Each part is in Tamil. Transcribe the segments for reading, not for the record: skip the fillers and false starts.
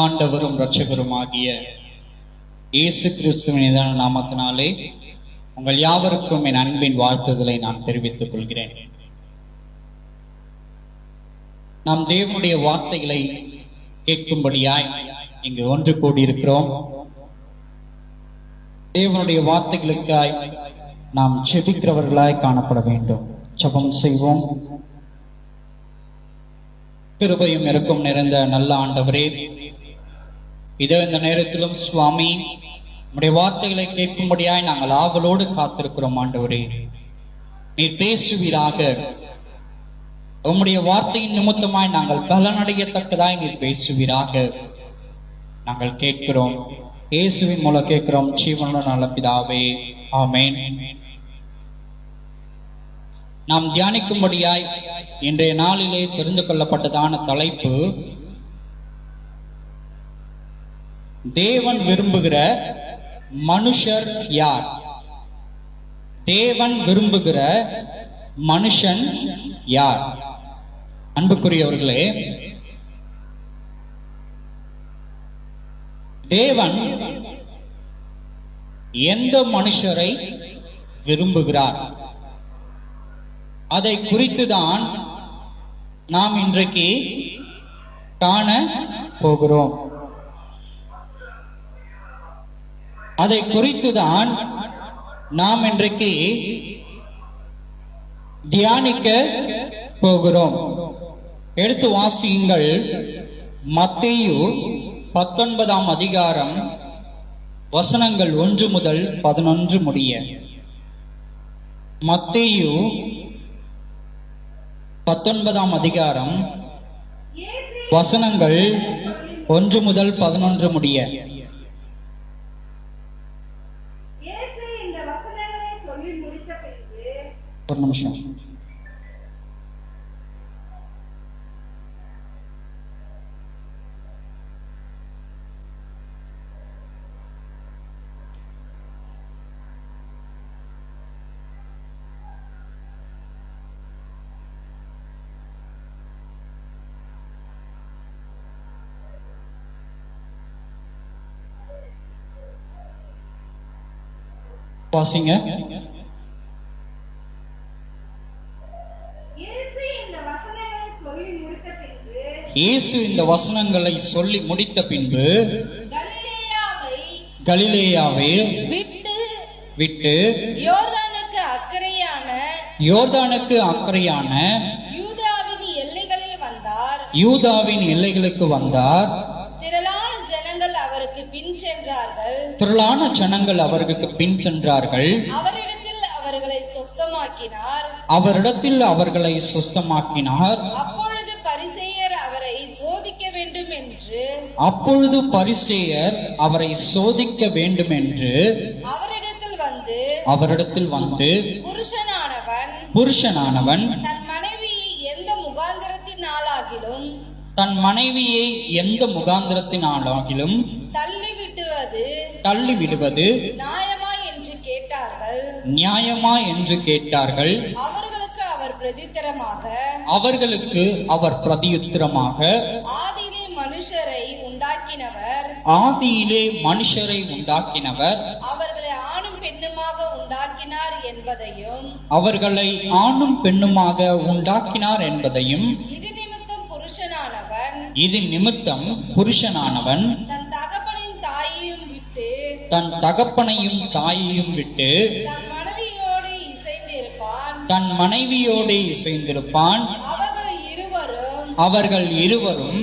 ஆண்டவரும் இரட்சகருமாகிய இயேசு கிறிஸ்துவின் நாமத்தினாலே உங்கள் யாவருக்கும் என் அன்பின் வாழ்த்துதலை நான் தெரிவித்துக் கொள்கிறேன். நாம் தேவனுடைய வார்த்தைகளை கேட்கும்படியாய் இங்கு ஒன்று கூடியிருக்கிறோம். தேவனுடைய வார்த்தைகளுக்காய் நாம் செபிக்கிறவர்களாய் காணப்பட வேண்டும். ஜெபம் செய்வோம். கிருபையும் இரக்கம் நிறைந்த நல்ல ஆண்டவரே, இதோ இந்த நேரத்திலும் சுவாமி உம்முடைய வார்த்தைகளை கேட்கும்படியாய் நாங்கள் ஆவலோடு காத்திருக்கிறோம். ஆண்டவரே, நீர் பேசுவீராக. உம்முடைய வார்த்தையின் நிமித்தமாய் நாங்கள் பலனடையத்தக்கதாய் நீர் பேசுவீராக. நாங்கள் கேட்கிறோம், இயேசுவின் மூலம் கேட்கிறோம், ஜீவனுள்ள நல்ல பிதாவே, ஆமென். நாம் தியானிக்கும்படியாய் இன்றைய நாளிலே தெரிந்து கொள்ளப்பட்டதான தலைப்பு, தேவன் விரும்புகிற மனுஷர் யார்? தேவன் விரும்புகிற மனுஷன் யார்? அன்புக்குரியவர்களே, தேவன் எந்த மனுஷரை விரும்புகிறார்? அதை குறித்துதான் நாம் இன்றைக்கு காண போகிறோம். அதை குறித்துதான் நாம் இன்றைக்கு தியானிக்க போகிறோம். எடுத்து வாசியுங்கள். மத்தேயு 19ஆம் அதிகாரம் வசனங்கள் 1 முதல் 11 முடிய. மத்தேயு 19ஆம் அதிகாரம் வசனங்கள் 1 முதல் 11 முடிய. ஒரு நிமிஷம். வாசிங்க. இயேசு இந்த வசனங்களை சொல்லி முடித்த பின்பு கலிலேயாவை விட்டு யோர்தானுக்கு அக்கறையான யூதாவின் எல்லைகளுக்கு வந்தார். திரளான ஜனங்கள் அவருக்கு பின் சென்றார்கள். அவரிடத்தில் அவர்களை சொஸ்தமாக்கினார். அப்பொழுது பரிசேயர் அவரை சோதிக்க வேண்டும் என்று அவரிடத்தில் வந்து புருஷனானவன் தன் மனைவியை எந்த முகாந்திரத்தினாலாகிலும் தள்ளிவிடுவது நியாயமா என்று கேட்டார்கள். அவர்களுக்கு அவர் பிரதியுத்தரமாக, ஆதியிலே மனுஷரை உண்டாக்கினவர் அவர்களை ஆணும் பெண்ணுமாக உண்டாக்கினார் என்பதையும், இது நிமித்தம் புருஷனானவன் தன் தகப்பனையும் தாயையும் விட்டு தன் மனைவியோடு இசைந்திருப்பான். அவர்கள் இருவரும்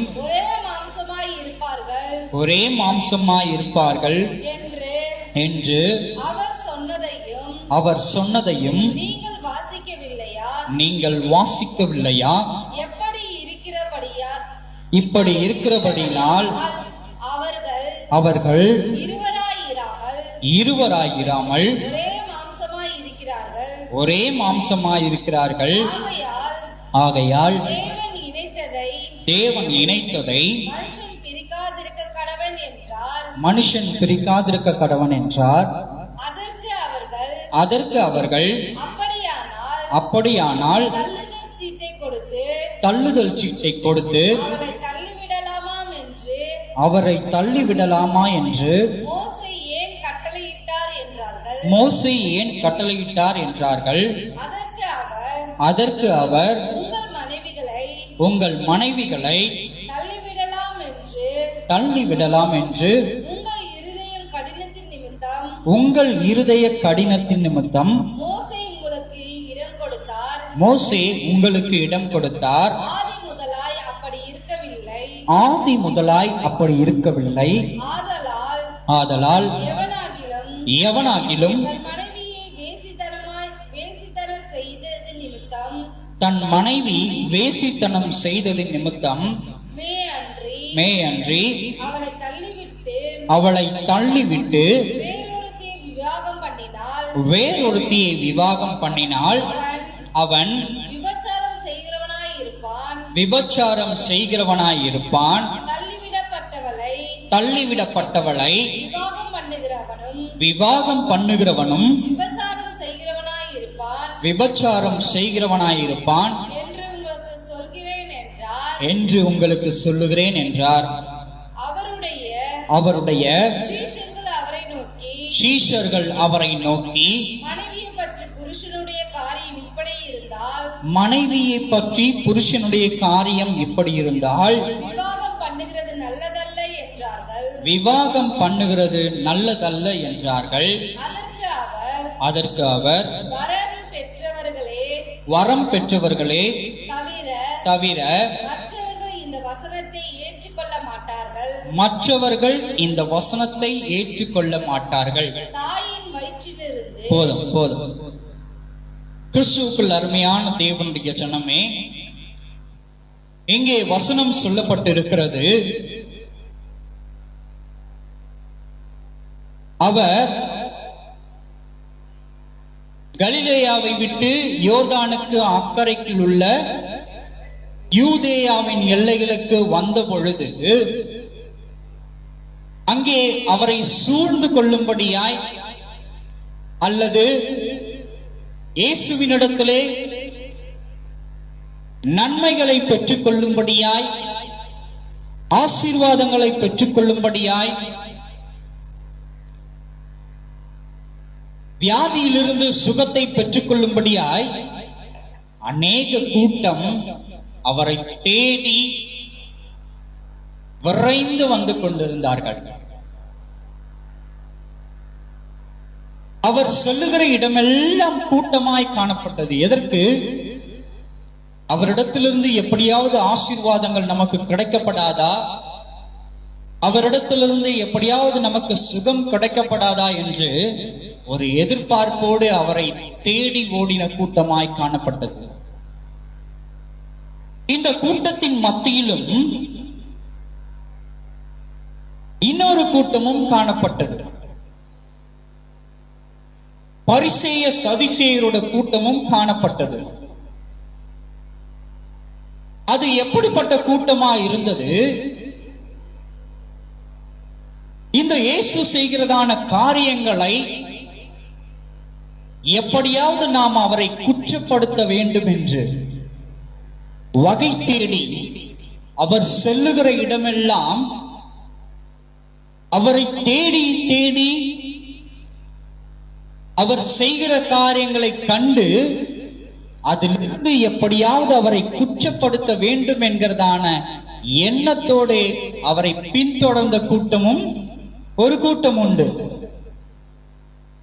ஒரே மாம்சமாய் இருப்பார்கள் என்று அவர் சொன்னதையும் நீங்கள் வாசிக்கவில்லையா? இப்படி இருக்கிறபடினால் அவர்கள் இருவராயிராமல் ஒரே மாம்சமாயிருக்கிறார்கள். ஆகையால் தேவன் இணைத்ததை மனுஷன் பிரிக்காதிருக்க கடவன் என்றார். அதற்கு அவர்கள் அப்படியானால் தள்ளுதல் சீட்டை கொடுத்து அவரை தள்ளிவிடலாமா என்று மோசே ஏன் கட்டளையிட்டார் என்றார்கள். மோசே ஏன் கட்டளையிட்டார் என்றார்கள். அதற்கு அவர் உங்கள் மனைவிகளை தள்ளிவிடலாம் என்று உங்கள் இருதய கடினத்தின் நிமித்தம் மோசே உங்களுக்கு இடம் கொடுத்தார். ஆதி முதலாய் அப்படி இருக்கவில்லை. ஆதலால் எவனாகிலும் தன் மனைவி வேசித்தனம் செய்தது நிமித்தம் மேயன்றி அவளை தள்ளிவிட்டு வேறொருத்தியை விவாகம் பண்ணினால் அவன் விபச்சாரம் செய்கிறவனாயிருப்பான். தள்ளிவிடப்பட்டவளை விவாகம் பண்ணுகிறவனும் விபச்சாரம் செய்கிறவனாயிருப்பான் என்று உங்களுக்கு சொல்லுகிறேன் என்றார். அவருடைய சீஷர்கள் அவரை நோக்கி மனைவியை பற்றி புருஷனுடைய காரியம் இப்படி இருந்தால் விவாகம் பண்ணுகிறது நல்லதல்ல என்றார்கள். அதற்கு அவர் வரம் பெற்றவர்களே தவிர மற்றவர்கள் இந்த வசனத்தை ஏற்றுக்கொள்ள மாட்டார்கள். போதும் போதும். கிறிஸ்துவுக்குள் அருமையான தேவனுடைய ஜனமே, இங்கே வசனம் சொல்லப்பட்டிருக்கிறது. அவர் கலிலேயாவை விட்டு யோர்தானுக்கு அக்கறையில் உள்ள யூதேயாவின் எல்லைகளுக்கு வந்த பொழுது அங்கே அவரை சூழ்ந்து கொள்ளும்படியாய் அல்லது இயேசுவினிடத்திலே நன்மைகளை பெற்றுக் கொள்ளும்படியாய் ஆசீர்வாதங்களை பெற்றுக் கொள்ளும்படியாய் வியாதியிலிருந்து சுகத்தை பெற்றுக் கொள்ளும்படியாய் அநேக கூட்டம் அவரை தேடி விரைந்து வந்து கொண்டிருந்தார்கள். அவர் சொல்லுகிற இடமெல்லாம் கூட்டமாய் காணப்பட்டது. எதற்கு? அவரிடத்திலிருந்து எப்படியாவது ஆசீர்வாதங்கள் நமக்கு கிடைக்கப்படாதா, அவரிடத்திலிருந்து எப்படியாவது நமக்கு சுகம் கிடைக்கப்படாதா என்று ஒரு எதிர்பார்ப்போடு அவரை தேடி ஓடின கூட்டமாய் காணப்பட்டது. இந்த கூட்டத்தின் மத்தியிலும் இன்னொரு கூட்டமும் காணப்பட்டது. பரிசேய சதுசேயரோட கூட்டமும் காணப்பட்டது. அது எப்படிப்பட்ட கூட்டமா இருந்தது? இந்த இயேசு செய்கிறதான காரியங்களை எப்படியாவது நாம் அவரை குற்றப்படுத்த வேண்டும் என்று வகை தேடி அவர் செல்லுகிற இடமெல்லாம் அவரை தேடி தேடி அவர் செய்கிற காரியங்களை கண்டு அதிலிருந்து எப்படியாவது அவரை குற்றப்படுத்த வேண்டும் என்கிறதான எண்ணத்தோடு அவரை பின்தொடர்ந்த கூட்டமும் ஒரு கூட்டம் உண்டு.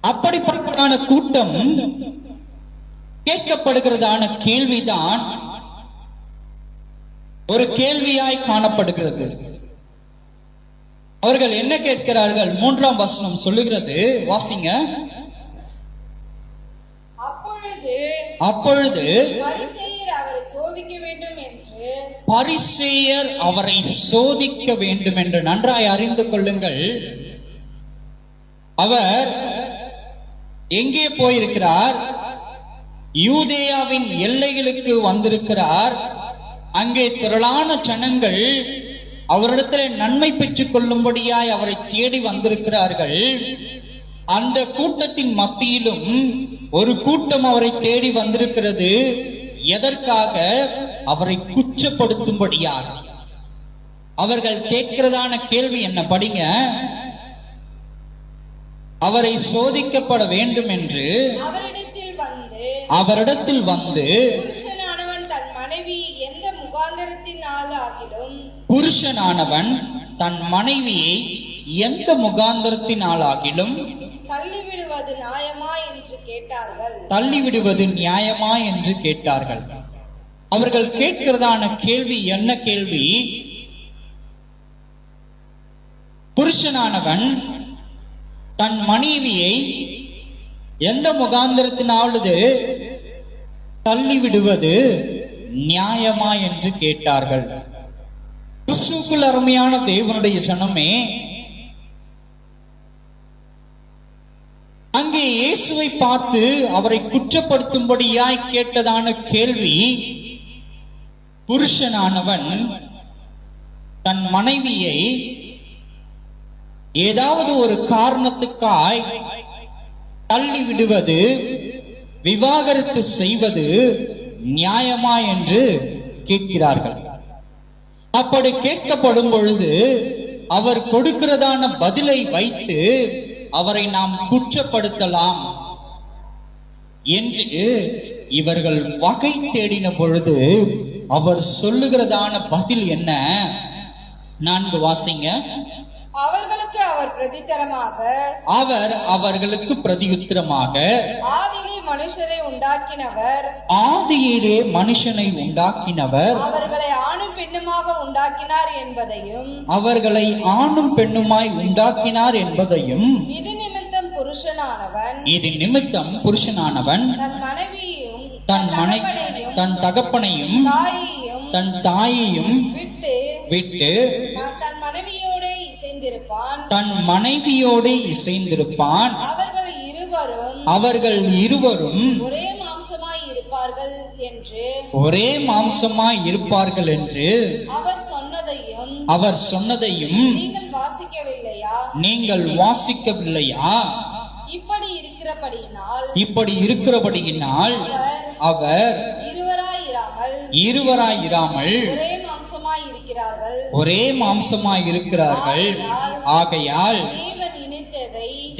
அப்படிப்பட்ட கூட்டம் கேட்கப்படுகிறதான கேள்விதான் ஒரு கேள்வியாய் காணப்படுகிறது. அவர்கள் என்ன கேட்கிறார்கள்? 3ஆம் வசனம் சொல்லுகிறது, வாசிங்க. அப்பொழுது பரிசேயர் அவரை சோதிக்க வேண்டும் என்று நன்றாய் அறிந்து கொள்ளுங்கள். அவர் எங்கே போயிருக்கிறார்? யூதேயாவின் எல்லைகளுக்கு வந்திருக்கிறார். அங்கே திரளான ஜனங்கள் அவரிடத்தில் நன்மை பெற்றுக் கொள்ளும்படியாய் அவரை தேடி வந்திருக்கிறார்கள். அந்த கூட்டத்தின் மத்தியிலும் ஒரு கூட்டம் அவரை தேடி வந்திருக்கிறது. எதற்காக? அவரை குற்றப்படுத்தும்படியாக, அவர்கள் கேட்கிறதான கேள்வி என்ன? படிங்க. அவரை சோதிக்கப்பட வேண்டும் என்று அவரிடத்தில் வந்து புருஷனானவன் தன் மனைவி எந்த முகாந்திரத்தினாலாகிலும் தள்ளிவிடுவது நியாயமா என்று கேட்டார்கள். அவர்கள் கேட்கிறதான கேள்வி என்ன கேள்வி? புருஷனானவன் தன் மனைவியை எந்த முகாந்திரத்தினாவது தள்ளிவிடுவது நியாயமா என்று கேட்டார்கள். கிறிஸ்துவுக்குள் அருமையான தேவனுடைய ஜனமே, அங்கே இயேசுவை பார்த்து அவரை குற்றப்படுத்தும்படியாய் கேட்டதான கேள்வி, புருஷனானவன் தன் மனைவியை ஏதாவது ஒரு காரணத்துக்காய் தள்ளி விடுவது, விவாகரத்து செய்வது நியாயமா என்று கேட்கிறார்கள். அப்படி கேட்கப்படும் பொழுது அவர் கொடுக்கிறதான பதிலை வைத்து அவரை நாம் குற்றப்படுத்தலாம் என்று இவர்கள் வகை தேடின பொழுது அவர் சொல்லுகிறதான பதில் என்ன? 4 வாசிங்க. அவர்களுக்கு அவர் பிரதித்தரமாக, அவர்களுக்கு பிரதியுத்தரமாக, ஆதியிலே மனுஷனை உண்டாக்கினவர் அவர்களை ஆணும் பெண்ணுமாய் உண்டாக்கினார் என்பதையும், இது நிமித்தம் புருஷனானவன் தன் தகப்பனையும் தன் தாயையும் விட்டு தன் மனைவியோடு இசைந்திருப்பான். அவர்கள் இருவரும் ஒரே மாம்சமாய் இருப்பார்கள் என்று அவர் சொன்னதையும் நீங்கள் வாசிக்கவில்லையா? இப்படி இருக்கிறபடியினால் அவர் இருவராயிராமல் ஒரே மாம்சமாய் இருக்கிறார்கள். ஆகையால்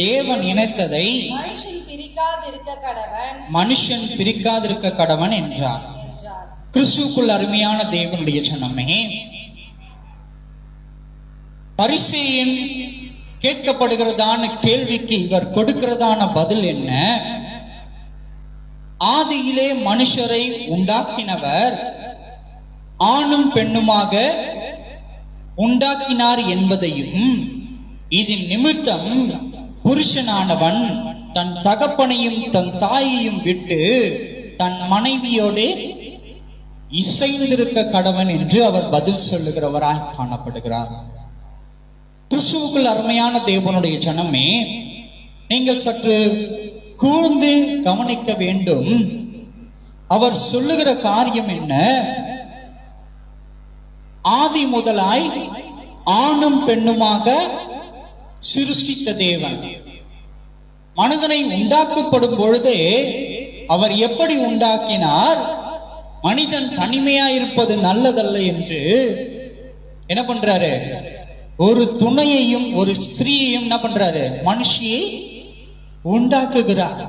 தேவன் இணைத்ததை மனுஷன் பிரிக்காதிருக்க கடவன் என்றார். கிறிஸ்துவுக்குள் அருமையான தேவனுடைய ஜனமே, பரிசேயன் கேட்கப்படுகிறதான கேள்விக்கு இவர் கொடுக்கிறதான பதில் என்ன? ஆதியிலே மனுஷரை உண்டாக்கினவர் ஆணும் பெண்ணுமாக உண்டாக்கினார் என்பதையும், இதன் நிமித்தம் புருஷனானவன் தன் தகப்பனையும் தன் தாயையும் விட்டு தன் மனைவியோடு இசைந்திருக்க கடவன் என்று அவர் பதில் சொல்லுகிறவராய் காணப்படுகிறார். கிறிஸ்துவுக்குள் அருமையான தேவனுடைய ஜனமே, நீங்கள் சற்று கூர்ந்து கவனிக்க வேண்டும். அவர் சொல்லுகிற காரியம் என்ன? ஆதி முதலாய் ஆணும் பெண்ணுமாக சிருஷ்டித்த தேவன் மனிதனை உண்டாக்கப்படும் பொழுதே அவர் எப்படி உண்டாக்கினார்? மனிதன் தனிமையாயிருப்பது நல்லதல்ல என்று என்ன பண்றாரு? ஒரு துணையையும் ஒரு ஸ்திரீயையும் என்ன பண்றாரு? மனுஷியை உண்டாக்குகிறார்.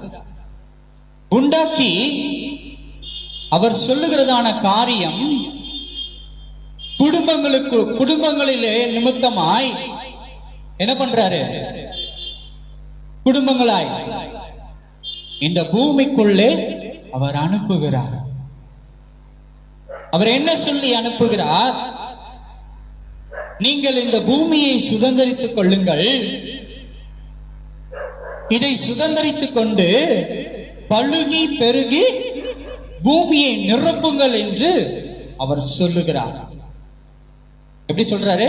உண்டாக்கி அவர் சொல்லுகிறதான காரியம், குடும்பங்களிலே நிமித்தமாய் என்ன பண்றாரு? குடும்பங்களாய் இந்த பூமிக்குள்ளே அவர் அனுப்புகிறார். அவர் என்ன சொல்லி அனுப்புகிறார்? நீங்கள் இந்த பூமியை சுதந்தரித்துக் கொள்ளுங்கள், இதை சுதந்தரித்துக் கொண்டு பழுகி பெருகி பூமியை நிரப்புங்கள் என்று அவர் சொல்லுகிறார். எப்படி சொல்றாரு?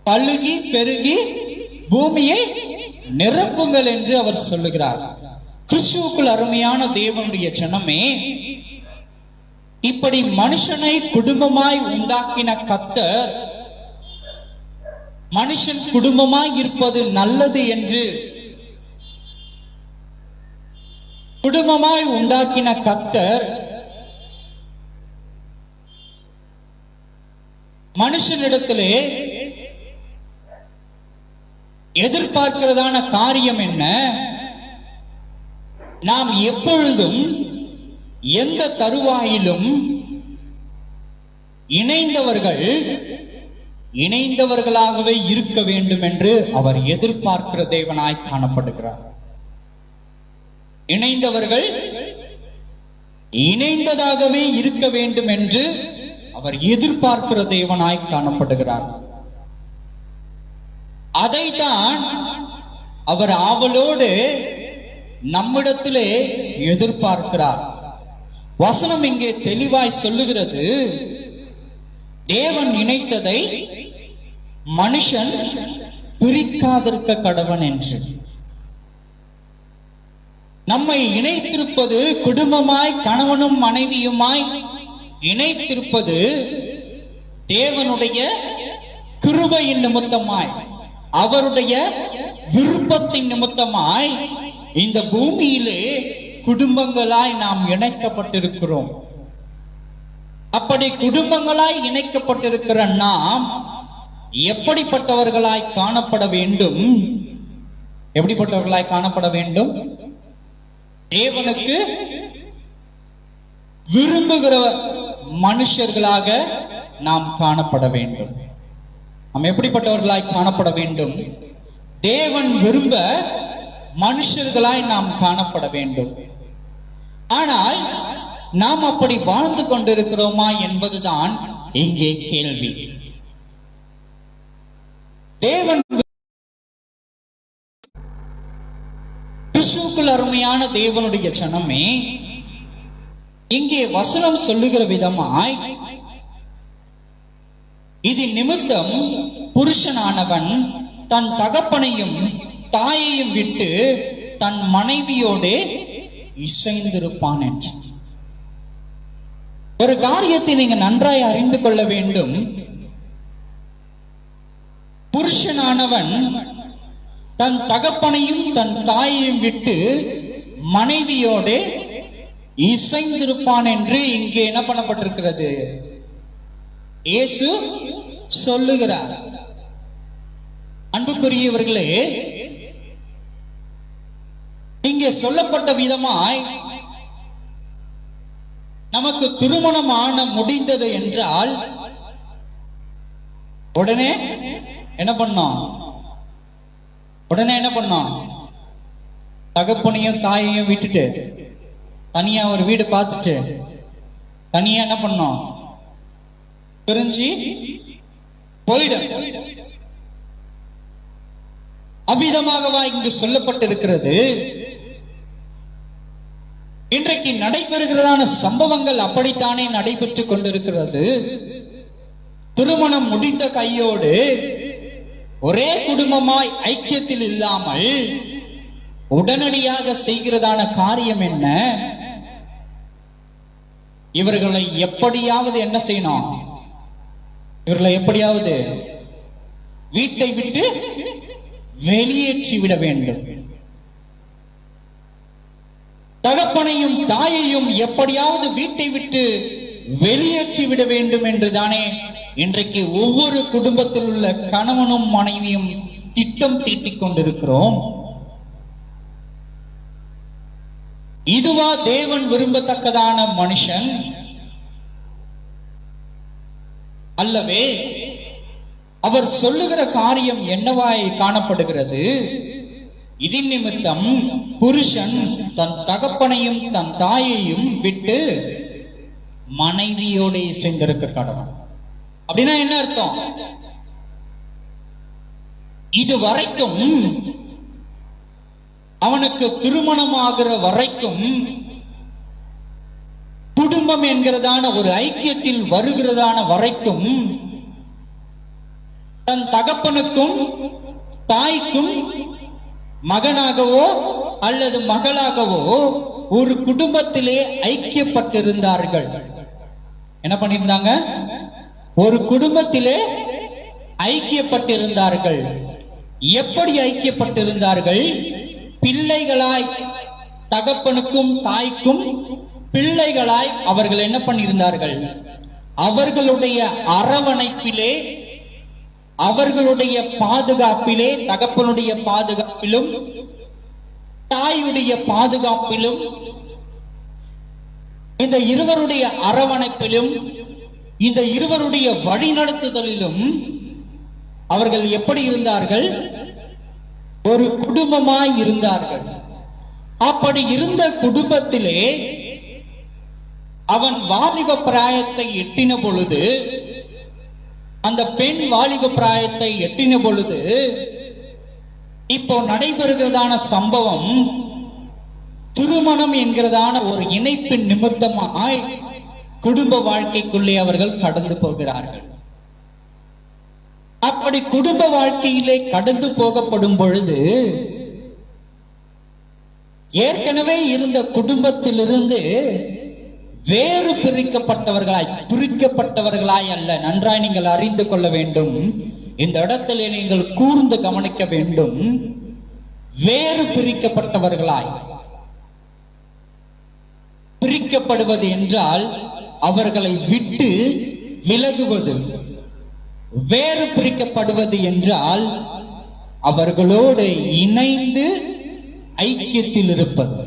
பழுகி பெருகி பூமியை நிரப்புங்கள் என்று அவர் சொல்லுகிறார். கிறிஸ்துவுக்குள் அருமையான தேவனுடைய ஜனமே, இப்படி மனுஷனை குடும்பமாய் உண்டாக்கின கர்த்தர் மனுஷன் குடும்பமாய் இருப்பது நல்லது என்று குடும்பமாய் உண்டாக்கின கர்த்தர் மனுஷனிடத்திலே எதிர்பார்க்கிறதான காரியம் என்ன? நாம் எப்பொழுதும் எந்த தருவாயிலும் இணைந்தவர்களாகவே இருக்க வேண்டும் என்று அவர் எதிர்பார்க்கிற தேவனாய் காணப்படுகிறார். இணைந்தவர்கள் இணைந்ததாகவே இருக்க வேண்டும் என்று அவர் எதிர்பார்க்கிற தேவனாய் காணப்படுகிறார். அதைத்தான் அவர் ஆவலோடு நம்மிடத்திலே எதிர்பார்க்கிறார். வசனம் இங்கே தெளிவாய் சொல்லுகிறது, தேவன் இணைத்ததை மனுஷன் பிரிக்காதிருக்க கடவன் என்று. நம்மை இணைத்திருப்பது, குடும்பமாய் கணவனும் மனைவியுமாய் இணைத்திருப்பது தேவனுடைய கிருபையின் நிமித்தமாய், அவருடைய விருப்பத்தின் நிமித்தமாய் இந்த பூமியிலே குடும்பங்களாய் நாம் இணைக்கப்பட்டிருக்கிறோம். அப்படி குடும்பங்களாய் இணைக்கப்பட்டிருக்கிற நாம் எப்படிப்பட்டவர்களாய் காணப்பட வேண்டும்? எப்படிப்பட்டவர்களாய் காணப்பட வேண்டும்? தேவனுக்கு விரும்புகிற மனுஷர்களாக நாம் காணப்பட வேண்டும். நாம் எப்படிப்பட்டவர்களாய் காணப்பட வேண்டும்? தேவன் விரும்ப மனுஷர்களாய் நாம் காணப்பட வேண்டும். ஆனால் நாம் அப்படி வாழ்ந்து கொண்டிருக்கிறோமா என்பதுதான் இங்கே கேள்வி. தேவன் கிறிஸ்துவுக்குள் அருமையான தேவனுடைய ஜனமே, இங்கே வசனம் சொல்லுகிற விதமாய், இது நிமித்தம் புருஷனானவன் தன் தகப்பனையும் தாயையும் விட்டு தன் மனைவியோடு இசைந்திருப்பான் என்று. ஒரு காரியத்தை நீங்க நன்றாய் அறிந்து கொள்ள வேண்டும். புருஷனானவன் தன் தகப்பனையும் தன் தாயையும் விட்டு மனைவியோடு இசைந்திருப்பான் என்று இங்கே என்ன பண்ணப்பட்டிருக்கிறது? இயேசு சொல்லுகிறார். அன்புக்குரியவர்களே, இங்கே சொல்லப்பட்ட விதமாய் நமக்கு திருமணம் ஆன முடிந்தது என்றால் உடனே என்ன பண்ணோம்? தகப்பனையும் தாயையும் விட்டுட்டு தனியா ஒரு வீடு பார்த்துட்டு தனியா என்ன பண்ணோம்? பிரிஞ்சு போயிடும். அவ்விதமாகவா இங்கு சொல்லப்பட்டிருக்கிறது? இன்றைக்கு நடைபெறுகிறதான சம்பவங்கள் அப்படித்தானே நடைபெற்றுக் கொண்டிருக்கிறது. திருமணம் முடிந்த கையோடு ஒரே குடும்பமாய் ஐக்கியத்தில் இல்லாமல் உடனடியாக செய்கிறதான காரியம் என்ன? இவர்களை எப்படியாவது என்ன செய்யணும்? இவர்களை எப்படியாவது வீட்டை விட்டு வெளியேற்றி விட வேண்டும். தகப்பனையும் தாயையும் எப்படியாவது வீட்டை விட்டு வெளியேற்றி விட வேண்டும் என்றுதானே இன்றைக்கு ஒவ்வொரு குடும்பத்தில் உள்ள கணவனும் மனைவியும் திட்டம் தீட்டிக் கொண்டிருக்கிறோம். இதுவா தேவன் விரும்பத்தக்கதான மனுஷன்? அல்லவே. அவர் சொல்லுகிற காரியம் என்னவாய் காணப்படுகிறது? இதன் நிமித்தம் புருஷன் தன் தகப்பனையும் தன் தாயையும் விட்டு மனைவியோடு இசைந்திருக்க கடவன். அப்படின்னா என்ன அர்த்தம்? இது வரைக்கும் அவனுக்கு திருமணமாகிற வரைக்கும் குடும்பம் என்கிறதான ஒரு ஐக்கியத்தில் வருகிறதான வரைக்கும் தன் தகப்பனுக்கும் தாய்க்கும் மகனாகவோ அல்லது மகளாகவோ ஒரு குடும்பத்திலே ஐக்கியப்பட்டிருந்தார்கள். என்ன பண்ணியிருந்தாங்க? ஒரு குடும்பத்திலே ஐக்கியப்பட்டிருந்தார்கள். எப்படி ஐக்கியப்பட்டிருந்தார்கள்? பிள்ளைகளாய், தகப்பனுக்கும் தாய்க்கும் பிள்ளைகளாய் அவர்கள் என்ன பண்ணியிருந்தார்கள்? அவர்களுடைய அரவணைப்பிலே, அவர்களுடைய பாதுகாப்பிலே, தகப்பனுடைய பாதுகாப்பிலும் தாயுடைய பாதுகாப்பிலும், இந்த இருவருடைய அரவணைப்பிலும், இந்த இருவருடைய வழிநடத்துதலிலும் அவர்கள் எப்படி இருந்தார்கள்? ஒரு குடும்பமாய் இருந்தார்கள். அப்படி இருந்த குடும்பத்திலே அவன் வாலிப பிராயத்தை எட்டின பொழுது, அந்த பெண் வாலிப பிராயத்தை எட்டின பொழுது, இப்போ நடைபெறுகிறதான சம்பவம் திருமணம் என்கிறதான ஒரு இணைப்பின் நிமித்தமாய் குடும்ப வாழ்க்கைக்குள்ளே அவர்கள் கடந்து போகிறார்கள். அப்படி குடும்ப வாழ்க்கையிலே கடந்து போகப்படும் பொழுது, ஏற்கனவே இருந்த குடும்பத்திலிருந்து வேறு பிரிக்கப்பட்டவர்களாய் அல்ல. நன்றாய் நீங்கள் அறிந்து கொள்ள வேண்டும். இந்த இடத்திலே நீங்கள் கூர்ந்து கவனிக்க வேண்டும். வேறு பிரிக்கப்பட்டவர்களாய். பிரிக்கப்படுவது என்றால் அவர்களை விட்டு விலகுவது. வேறு பிரிக்கப்படுவது என்றால் அவர்களோடு இணைந்து ஐக்கியத்தில் இருப்பது.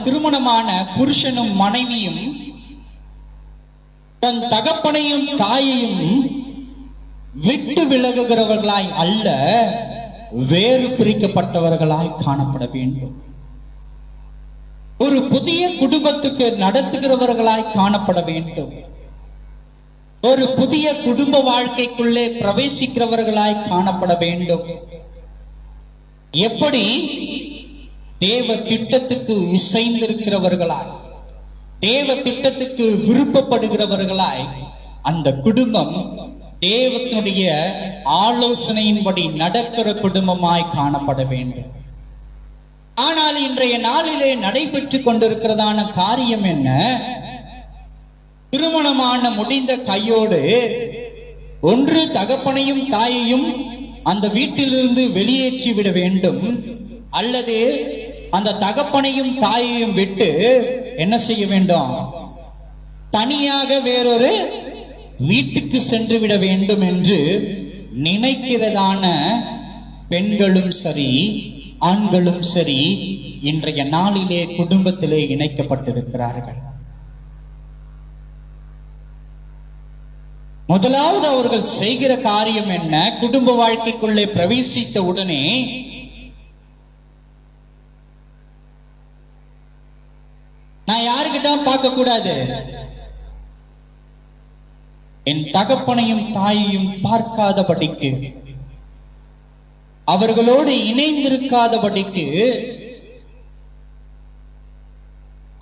திருமணமான புருஷனும் மனைவியும் தன் தகப்பனையும் தாயையும் விட்டு விலகுகிறவர்களாய் அல்ல, வேறு பிரிக்கப்பட்டவர்களாய் காணப்பட வேண்டும். ஒரு புதிய குடும்பத்துக்கு நடத்துகிறவர்களாய் காணப்பட வேண்டும். ஒரு புதிய குடும்ப வாழ்க்கைக்குள்ளே பிரவேசிக்கிறவர்களாய் காணப்பட வேண்டும். எப்படி? தேவ திட்டத்துக்கு இசைந்திருக்கிறவர்களாய், தேவ திட்டத்துக்கு விருப்பப்படுகிறவர்களாய் அந்த குடும்பம் தேவனுடைய ஆலோசனையின்படி நடக்கிற குடும்பமாய் காணப்பட வேண்டும். ஆனால் இன்றைய நாளிலே நடைபெற்றுக் கொண்டிருக்கிறதான காரியம் என்ன? திருமணமான முடிந்த கையோடு ஒன்று தகப்பனையும் தாயையும் அந்த வீட்டிலிருந்து வெளியேற்றி விட வேண்டும், அல்லது அந்த தகப்பனையும் தாயையும் விட்டு என்ன செய்ய வேண்டும்? தனியாக வேறொரு வீட்டுக்கு சென்று விட வேண்டும் என்று நினைக்கிறதான பெண்களும் சரி ஆண்களும் சரி இன்றைய நாளிலே குடும்பத்திலே இணைக்கப்பட்டிருக்கிறார்கள். முதலாவது அவர்கள் செய்கிற காரியம் என்ன? குடும்ப வாழ்க்கைக்குள்ளே பிரவேசித்த உடனே நான் யாருக்கிட்ட பார்க்க கூடாது? என் தகப்பனையும் தாயையும் பார்க்காதபடிக்கு, அவர்களோடு இணைந்திருக்காதபடிக்கு,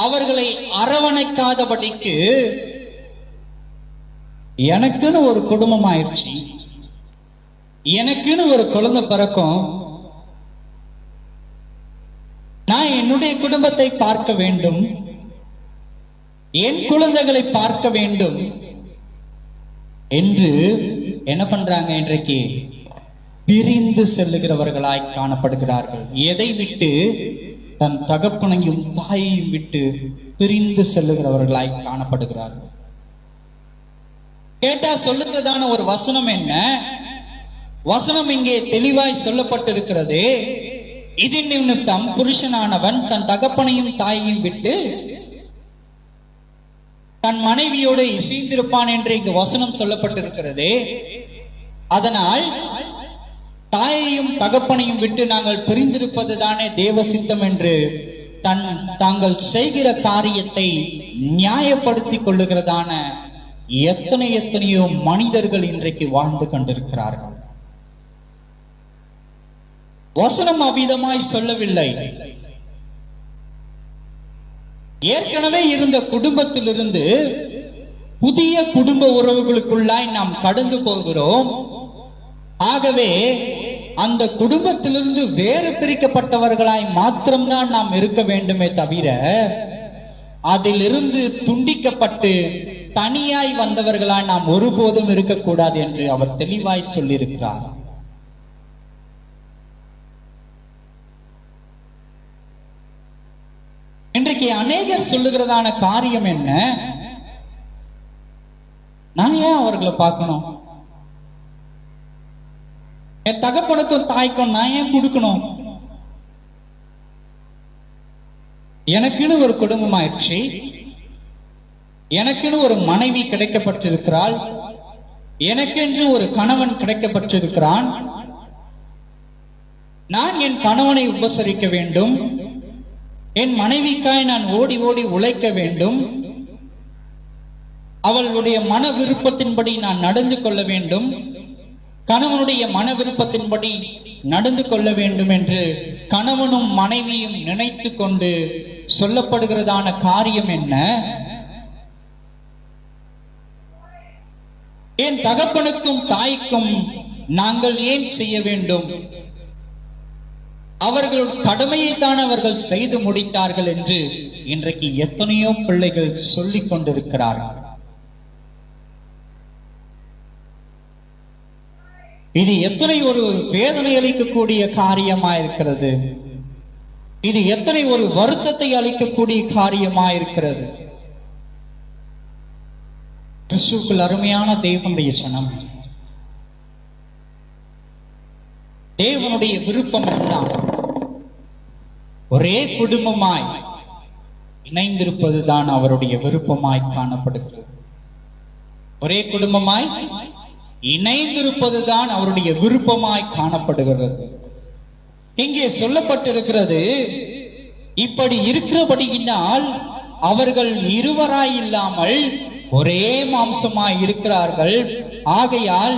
அவர்களை அரவணைக்காதபடிக்கு, எனக்குன்னு ஒரு குடும்பம் ஆயிடுச்சு, எனக்குன்னு ஒரு குழந்தை பிறக்கும், நான் என்னுடைய குடும்பத்தை பார்க்க வேண்டும், என் குழந்தைகளை பார்க்க வேண்டும் என்று என்ன பண்றாங்க? இன்றைக்கு பிரிந்து செல்லுகிறவர்களாய் காணப்படுகிறார்கள். எதை விட்டு? தன் தகப்பனையும் தாயையும் விட்டு பிரிந்து செல்லுகிறவர்களாய் காணப்படுகிறார்கள். கேட்டா சொல்லுகிறதான ஒரு வசனம் என்ன? வசனம் இங்கே தெளிவாய் சொல்லப்பட்டிருக்கிறது. இது நிமித்தம் புருஷனானவன் தன் தகப்பனையும் தாயையும் விட்டு தன் மனைவியோடு இசைந்திருப்பான் என்று இங்கு வசனம் சொல்லப்பட்டிருக்கிறது. அதனால் தாயையும் தகப்பனையும் விட்டு நாங்கள் பிரிந்திருப்பது தானே தேவ சித்தம் என்று தாங்கள் செய்கிற காரியத்தை நியாயப்படுத்திக் கொள்ளுகிறதான எத்தனையோ மனிதர்கள் இன்றைக்கு வாழ்ந்து கொண்டிருக்கிறார்கள். வசனம் அபிதமாய் சொல்லவில்லை. ஏற்கனவே இருந்த குடும்பத்திலிருந்து புதிய குடும்ப உறவுகளுக்குள்ளாய் நாம் கடந்து போகிறோம். ஆகவே அந்த குடும்பத்திலிருந்து வேறு பிரிக்கப்பட்டவர்களாய் மாத்திரம்தான் நாம் இருக்க வேண்டுமே தவிர, அதிலிருந்து துண்டிக்கப்பட்டு தனியாய் வந்தவர்களாய் நாம் ஒருபோதும் இருக்கக்கூடாது என்று அவர் தெளிவாய் சொல்லியிருக்கிறார். இன்றைக்கு இன்றைக்கு அநேகர் சொல்லுகிறதான காரியம் என்ன? நான் ஏன் அவர்களை பார்க்கணும்? என் தகப்பனுக்கும் தாய்க்கும் நான் ஏன் கொடுக்கணும்? எனக்குன்னு ஒரு குடும்பம் ஆயிடுச்சு, எனக்குன்னு ஒரு மனைவி கிடைக்கப்பட்டிருக்கிறாள், எனக்கென்று ஒரு கணவன் கிடைக்கப்பட்டிருக்கிறான். நான் என் கணவனை உபசரிக்க வேண்டும், என் மனைவிக்காய் நான் ஓடி ஓடி உழைக்க வேண்டும், அவளுடைய மன விருப்பத்தின்படி நான் நடந்து கொள்ள வேண்டும், கணவனுடைய மன விருப்பத்தின்படி நடந்து கொள்ள வேண்டும் என்று கணவனும் மனைவியும் நினைத்து கொண்டு சொல்லப்படுகிறதான காரியம் என்ன? என் தகப்பனுக்கும் தாய்க்கும் நாங்கள் ஏன் செய்ய வேண்டும்? அவர்கள் கடமையை தான் அவர்கள் செய்து முடித்தார்கள் என்று இன்றைக்கு எத்தனையோ பிள்ளைகள் சொல்லிக் கொண்டிருக்கிறார்கள். இது எத்தனை ஒரு வேதனை அளிக்கக்கூடிய காரியமா இருக்கிறது. இது எத்தனை ஒரு வருத்தத்தை அளிக்கக்கூடிய காரியமா இருக்கிறது. கிறிஸ்துவுக்குள் அருமையான தேவனுடைய சனம், தேவனுடைய விருப்பம் எல்லாம் ஒரே குடும்பமாய் இணைந்திருப்பதுதான் அவருடைய விருப்பமாய் காணப்படுகிறது. ஒரே குடும்பமாய் இணைந்திருப்பதுதான் அவருடைய விருப்பமாய் காணப்படுகிறது. இங்கே சொல்லப்பட்டிருக்கிறது, இப்படி இருக்கிறபடியினால் அவர்கள் இருவராய் இல்லாமல் ஒரே மாம்சமாய் இருக்கிறார்கள். ஆகையால்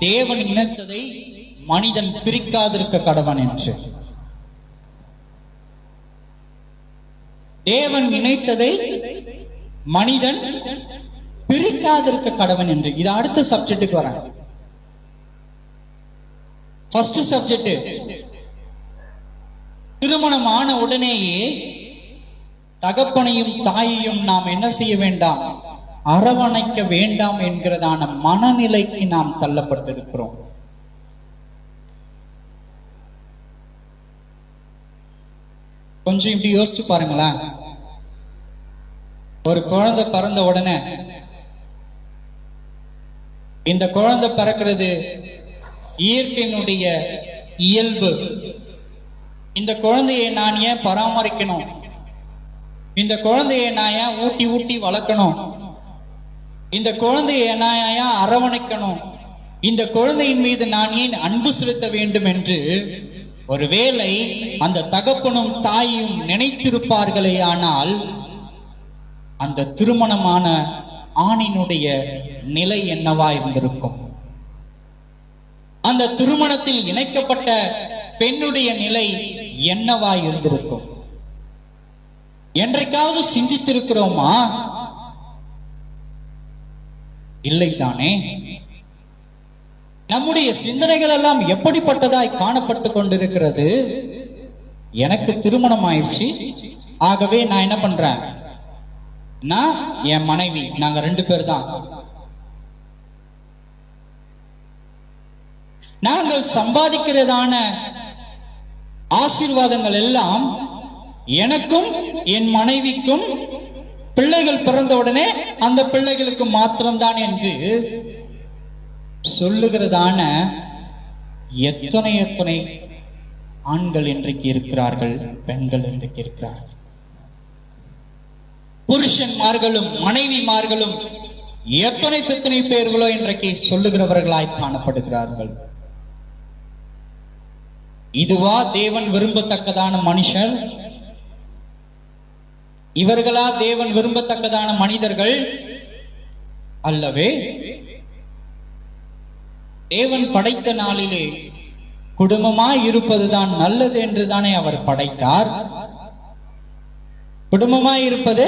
தேவன் இணைத்ததை மனிதன் பிரிக்காதிருக்க கடவன் என்று. தேவன் இணைத்ததை மனிதன் பிரிக்காதிருக்க கடவன் என்று. இது அடுத்த சப்ஜெக்டுக்கு வரேன். ஃபர்ஸ்ட் சப்ஜெக்ட், திருமணம் ஆன உடனேயே தகப்பனையும் தாயையும் நாம் என்ன செய்ய வேண்டாம்? அரவணைக்க வேண்டாம் என்கிறதான மனநிலைக்கு நாம் தள்ளப்பட்டிருக்கிறோம். கொஞ்சம் இப்படி யோசிச்சு பாருங்களேன். ஒரு குழந்தை பிறந்த உடனே, இந்த குழந்தை பிறக்கிறது இயற்கையினுடைய இயல்பு. இந்த குழந்தையை நான் ஏன் பராமரிக்கணும்? இந்த குழந்தையை நான் ஏன் ஊட்டி ஊட்டி வளர்க்கணும்? இந்த குழந்தையை நான் ஏன் அரவணைக்கணும்? இந்த குழந்தையின் மீது நான் ஏன் அன்பு செலுத்த வேண்டும் என்று ஒருவேளை அந்த தகப்பனும் தாயும் நினைத்திருப்பார்களே, ஆனால் அந்த திருமணமான ஆணினுடைய நிலை என்னவா இருந்திருக்கும்? அந்த திருமணத்தில் இணைக்கப்பட்ட பெண்ணுடைய நிலை என்னவா இருந்திருக்கும்? என்றைக்காவது சிந்தித்திருக்கிறோமா? இல்லைதானே? நம்முடைய சிந்தனைகள் எல்லாம் எப்படிப்பட்டதாய் காணப்பட்டு கொண்டிருக்கிறது? எனக்கு திருமணம் ஆயிடுச்சு, ஆகவே நான் என்ன பண்றேன்? நான் என் மனைவி, நாங்க 2 பேர் தான். நாங்கள் சம்பாதிக்கிறதான ஆசீர்வாதங்கள் எல்லாம் எனக்கும் என் மனைவிக்கும், பிள்ளைகள் பிறந்த உடனே அந்த பிள்ளைகளுக்கு மாத்திரம்தான் என்று சொல்லுகிறதான எத்தனை எத்தனை ஆண்கள் இன்றைக்கு இருக்கிறார்கள், பெண்கள் இன்றைக்கு இருக்கிறார்கள். புருஷன்மார்களும் மனைவிமார்களும் எத்தனை பேர்களோ இன்றைக்கு சொல்லுகிறவர்களாய் காணப்படுகிறார்கள். இதுவா தேவன் விரும்பத்தக்கதான மனுஷர்? இவர்களா தேவன் விரும்பத்தக்கதான மனிதர்கள்? அல்லவே. தேவன் படைத்த நாளிலே குடும்பமாய் இருப்பதுதான் நல்லது என்று தானே அவர் படைத்தார். குடும்பமாய் இருப்பது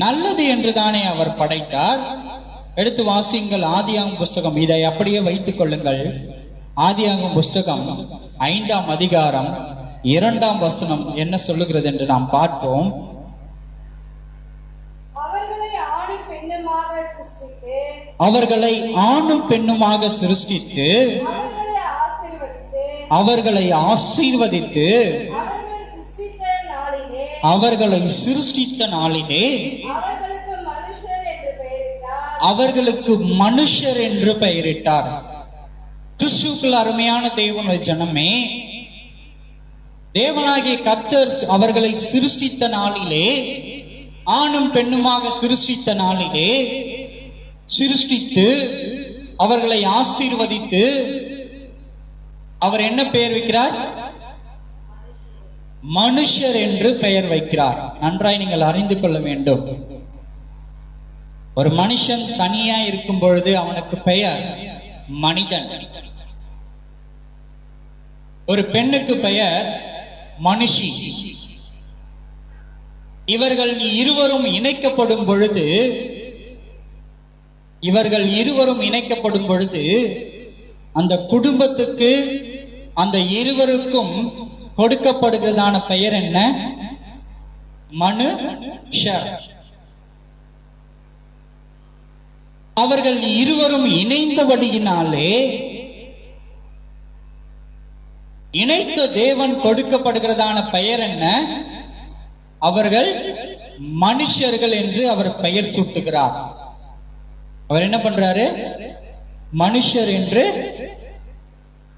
நல்லது என்று தானே அவர் படைத்தார். எடுத்து வாசியுங்கள் ஆதியாகமம் புஸ்தகம். இதை அப்படியே வைத்துக் கொள்ளுங்கள். ஆதியாகமம் புஸ்தகம் 5ஆம் அதிகாரம் 2ஆம் வசனம் என்ன சொல்லுகிறது என்று நாம் பார்ப்போம். அவர்களை ஆணும் பெண்ணுமாக சிருஷ்டித்து அவர்களை ஆசீர்வதித்து அவர்களை சிருஷ்டித்த நாளிலே அவர்களுக்கு மனுஷர் என்று பெயரிட்டார். அவர்களுக்கு மனுஷர் என்று பெயரிட்டார். கிறிஸ்துவுக்குள் அருமையான தேவனுடைய ஜனமே, தேவனாகிய கர்த்தர் அவர்களை சிருஷ்டித்த நாளிலே, ஆணும் பெண்ணுமாக சிருஷ்டித்த நாளிலே சிருஷ்டித்து அவர்களை ஆசீர்வதித்து அவர் என்ன பெயர் வைக்கிறார்? மனுஷர் என்று பெயர் வைக்கிறார். நன்றாய் நீங்கள் அறிந்து கொள்ள வேண்டும். ஒரு மனுஷன் தனியா இருக்கும் பொழுது அவனுக்கு பெயர் மனிதன். ஒரு பெண்ணுக்கு பெயர் மனுஷி. இவர்கள் இருவரும் இணைக்கப்படும் பொழுது அந்த குடும்பத்துக்கு, அந்த இருவருக்கும் கொடுக்கப்படுகிறதான பெயர் என்ன? மனுஷர். அவர்கள் இருவரும் இணைந்தபடியினாலே இணைத்த தேவன் கொடுக்கப்படுகிறதான பெயர் என்ன? அவர்கள் மனுஷர்கள் என்று அவர் பெயர் சூட்டுகிறார். அவர் என்ன பண்றாரு? மனுஷர் என்று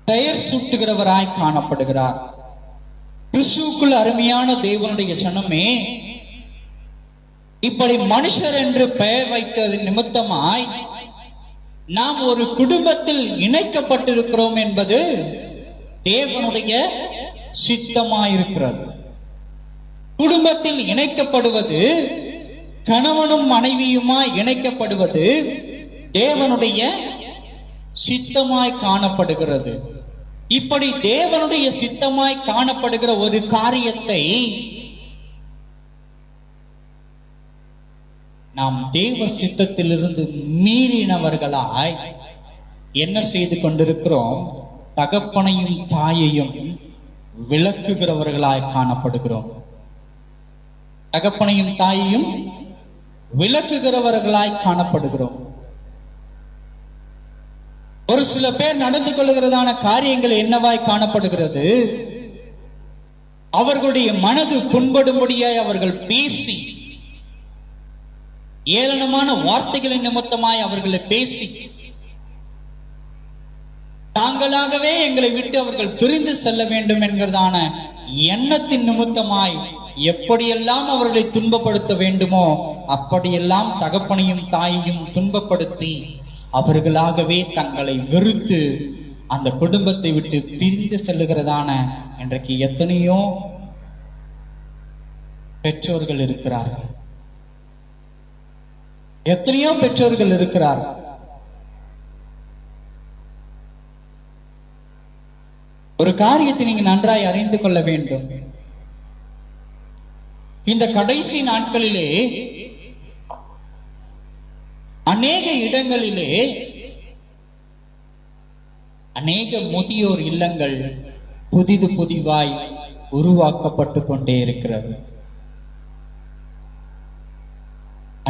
பெயர் சூட்டுகிறவராய் காணப்படுகிறார். கிறிஸ்துவுக்குள் அருமையான தேவனுடைய ஜனமே, இப்படி மனுஷர் என்று பெயர் வைத்தது நிமித்தமாய் நாம் ஒரு குடும்பத்தில் இணைக்கப்பட்டிருக்கிறோம் என்பது தேவனுடைய சித்தமாயிருக்கிறது. குடும்பத்தில் இணைக்கப்படுவது, கணவனும் மனைவியுமாய் இணைக்கப்படுவது தேவனுடைய சித்தமாய் காணப்படுகிறது. இப்படி தேவனுடைய சித்தமாய் காணப்படுகிற ஒரு காரியத்தை நாம் தேவ சித்தத்திலிருந்து மீறினவர்களாய் என்ன செய்து கொண்டிருக்கிறோம்? தகப்பனையும் தாயையும் விளக்குகிறவர்களாய் காணப்படுகிறோம். தகப்பனையும் தாயையும் விளக்குகிறவர்களாய் காணப்படுகிறோம். ஒரு சில பேர் நடந்து கொள்கிறதான காரியங்கள் என்னவாய் காணப்படுகிறது? அவர்களுடைய மனது புண்படும்படியாய் அவர்கள் பேசி, ஏளனமான வார்த்தைகளின் நிமித்தமாய் அவர்களை பேசி, தாங்களாகவே எங்களை விட்டு அவர்கள் பிரிந்து செல்ல வேண்டும் என்கிறதான எண்ணத்தின் நிமித்தமாய் எப்படியெல்லாம் அவர்களை துன்பப்படுத்த வேண்டுமோ அப்படியெல்லாம் தகப்பனையும் தாயையும் துன்பப்படுத்தி அவர்களாகவே தங்களை வெறுத்து அந்த குடும்பத்தை விட்டு பிரிந்து செல்லுகிறதான இன்றைக்கு எத்தனையோ பெற்றோர்கள் இருக்கிறார்கள். எத்தனையோ பெற்றோர்கள் இருக்கிறார்கள். ஒரு காரியத்தை நீங்க நன்றாய் அறிந்து கொள்ள வேண்டும். இந்த கடைசி நாட்களிலே அநேக இடங்களிலே அநேக முதியோர் இல்லங்கள் புதிதாய் உருவாக்கப்பட்டு கொண்டே இருக்கிறது.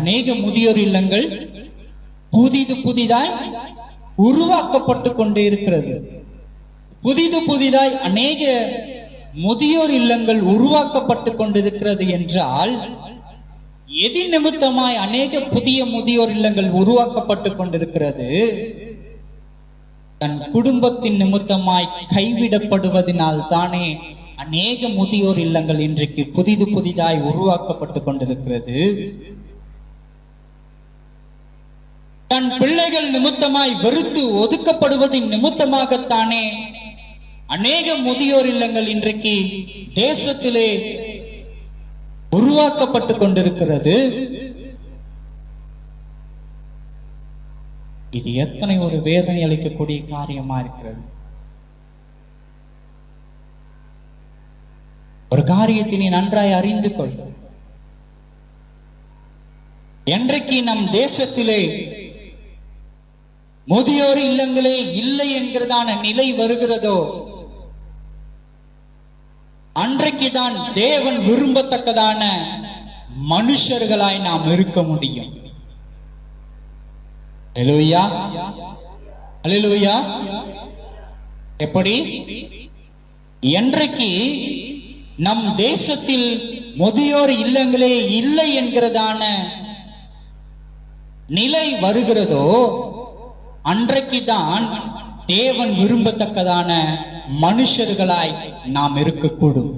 அநேக முதியோர் இல்லங்கள் புதிதாய் உருவாக்கப்பட்டு கொண்டே இருக்கிறது. புதிதாய் அநேக முதியோர் இல்லங்கள் உருவாக்கப்பட்டு கொண்டிருக்கிறது என்றால் எதிர் நிமித்தமாய் அநேக புதிய முதியோர் இல்லங்கள் உருவாக்கப்பட்டு கொண்டிருக்கிறது? தன் குடும்பத்தின் நிமித்தமாய் கைவிடப்படுவதனால் தானே அநேக முதியோர் இல்லங்கள் இன்றைக்கு புதிதாய் உருவாக்கப்பட்டு கொண்டிருக்கிறது. தன் பிள்ளைகள் நிமித்தமாய் வெறுத்து ஒதுக்கப்படுவதின் நிமித்தமாகத்தானே அநேக முதியோர் இல்லங்கள் இன்றைக்கு தேசத்திலே உருவாக்கப்பட்டு கொண்டிருக்கிறது. இது எத்தனை ஒரு வேதனை அளிக்கக்கூடிய காரியமா இருக்கிறது. ஒரு காரியத்தை நீ நன்றாய் அறிந்து கொள். என்றைக்கு நம் தேசத்திலே முதியோர் இல்லங்களே இல்லை என்கிறதான நிலை வருகிறதோ அன்றைக்குதான் தேவன் விரும்பத்தக்கதான மனுஷர்களாய் நாம் இருக்க முடியும். அல்லேலூயா, அல்லேலூயா. எப்படி? என்றைக்கு நம் தேசத்தில் முதியோர் இல்லங்களே இல்லை என்கிறதான நிலை வருகிறதோ அன்றைக்குதான் தேவன் விரும்பத்தக்கதான மனுஷர்களாய் நாம் இருக்கக்கூடும்.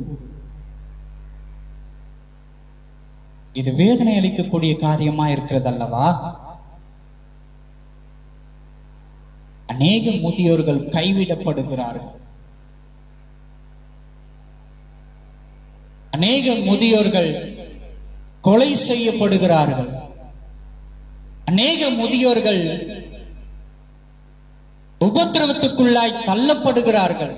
இது வேதனை அளிக்கக்கூடிய காரியமா இருக்கிறது அல்லவா? அநேக முதியோர்கள் கைவிடப்படுகிறார்கள். அநேக முதியோர்கள் கொலை செய்யப்படுகிறார்கள். அநேக முதியோர்கள் உபத்திரவத்துக்குள்ளாய் தள்ளப்படுகிறார்கள்.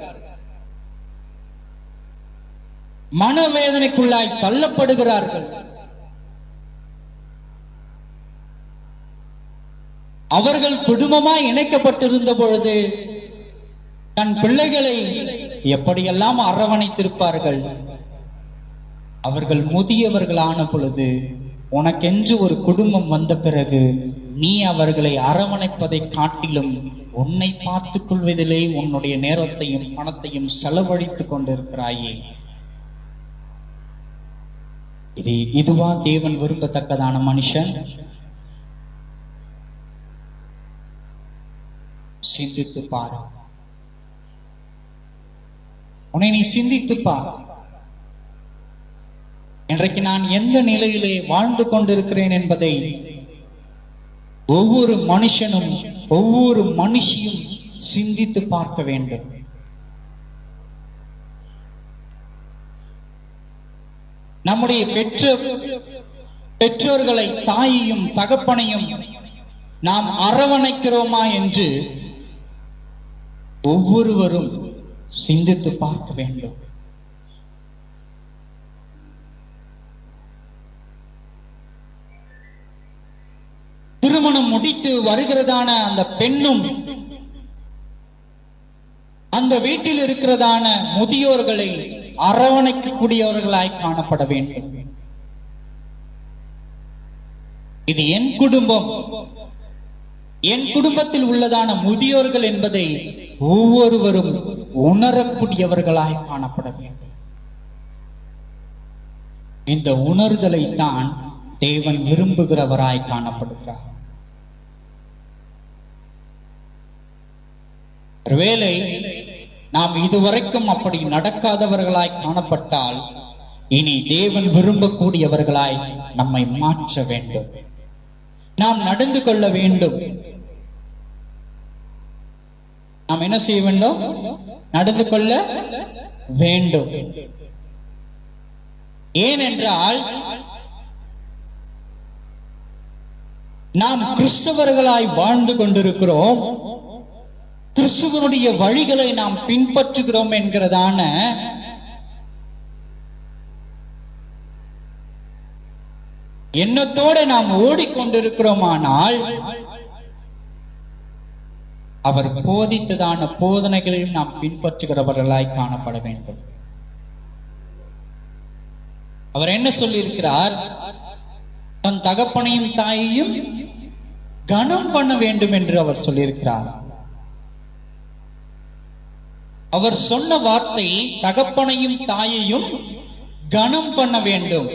மனவேதனைக்குள்ளாய் தள்ளப்படுகிறார்கள். அவர்கள் குடும்பமாய் இணைக்கப்பட்டிருந்த பொழுது தன் பிள்ளைகளை எப்படியெல்லாம் அரவணைத்திருப்பார்கள். அவர்கள் முதியவர்களான பொழுது உனக்கென்று ஒரு குடும்பம் வந்த பிறகு நீ அவர்களை அரவணைப்பதை காட்டிலும் உன்னை பார்த்துக் கொள்வதிலே உன்னுடைய நேரத்தையும் பணத்தையும் செலவழித்துக் கொண்டிருக்கிறாயே. இதுவா தேவன் விரும்பத்தக்கதான மனுஷன்? சிந்தித்து பாரு. உன்னை நீ சிந்தித்து பார். இன்றைக்கு நான் எந்த நிலையிலே வாழ்ந்து கொண்டிருக்கிறேன் என்பதை ஒவ்வொரு மனுஷனும் ஒவ்வொரு மனுஷியும் சிந்தித்து பார்க்க வேண்டும். நம்முடைய பெற்றோர்களை, தாயையும் தகப்பனையும் நாம் அரவணைக்கிறோமா என்று ஒவ்வொருவரும் சிந்தித்து பார்க்க வேண்டும். திருமணம் முடித்து வருகிறதான அந்த பெண்ணும் அந்த வீட்டில் இருக்கிறதான முதியோர்களை அரவணைக்கக்கூடியவர்களாய் காணப்பட வேண்டும். இது என் குடும்பம், என் குடும்பத்தில் உள்ளதான முதியோர்கள் என்பதை ஒவ்வொருவரும் உணரக்கூடியவர்களாய் காணப்பட வேண்டும். இந்த உணர்தலை தான் தேவன் விரும்புகிறவராய் காணப்படுகிறார். ஒருவேளை நாம் இதுவரைக்கும் அப்படி நடக்காதவர்களாய் காணப்பட்டால் இனி தேவன் விரும்பக்கூடியவர்களாய் நம்மை மாற்ற வேண்டும். நாம் நடந்து கொள்ள வேண்டும். நாம் என்ன செய்ய வேண்டும்? நடந்து கொள்ள வேண்டும். ஏனென்றால் நாம் கிறிஸ்தவர்களாய் வாழ்ந்து கொண்டிருக்கிறோம். கிறிஸ்துவனுடைய வழிகளை நாம் பின்பற்றுகிறோம் என்கிறதான எண்ணத்தோடு நாம் ஓடிக்கொண்டிருக்கிறோமானால் அவர் போதித்ததான போதனைகளையும் நாம் பின்பற்றுகிறவர்களாய் காணப்பட வேண்டும். அவர் என்ன சொல்லியிருக்கிறார்? தன் தகப்பனையும் தாயையும் கனம் பண்ண வேண்டும் என்று அவர் சொல்லியிருக்கிறார். அவர் சொன்ன வார்த்தை தகப்பனையும் தாயையும் கனம் பண்ண வேண்டும்.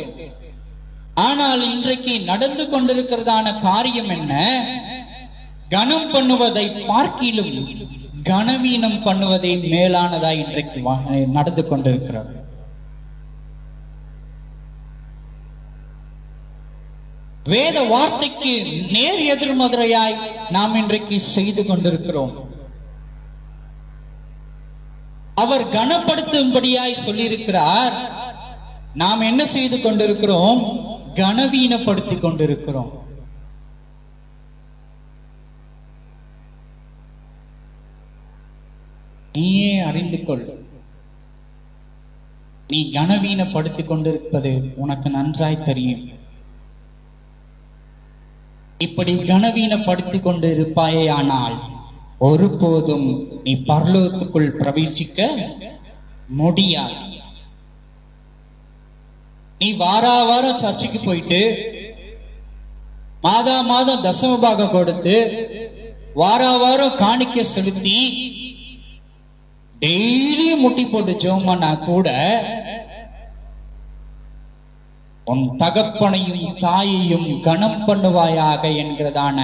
ஆனால் இன்றைக்கு நடந்து கொண்டிருக்கிறதான காரியம் என்ன? கனம் பண்ணுவதை பார்க்கிலும் கனவீனம் பண்ணுவதை மேலானதாய் இன்றைக்கு நடந்து கொண்டிருக்கிறது. வேத வார்த்தைக்கு நேர் எதிர்மறையாய் நாம் இன்றைக்கு செய்து கொண்டிருக்கிறோம். அவர் கனப்படுத்தும்படியாய் சொல்லியிருக்கிறார். நாம் என்ன செய்து கொண்டிருக்கிறோம்? கனவீனப்படுத்திக் கொண்டிருக்கிறோம். நீயே அறிந்து கொள். நீ கனவீனப்படுத்திக் கொண்டிருப்பது உனக்கு நன்றாய் தெரியும். இப்படி கனவீனப்படுத்திக் கொண்டு இருப்பாயே ஆனால் ஒருபோதும் நீ பரலோகத்துக்குள் பிரவேசிக்க முடியாது. நீ வாரம் சர்ச்சுக்கு போயிட்டு மாதம் தசமபாகம் கொடுத்து வாரம் காணிக்க செலுத்தி டெய்லி முட்டி போட்டு ஜெபம் பண்ணா கூட உன் தகப்பனையும் தாயையும் கனம் பண்ணுவாயாக என்கிறதான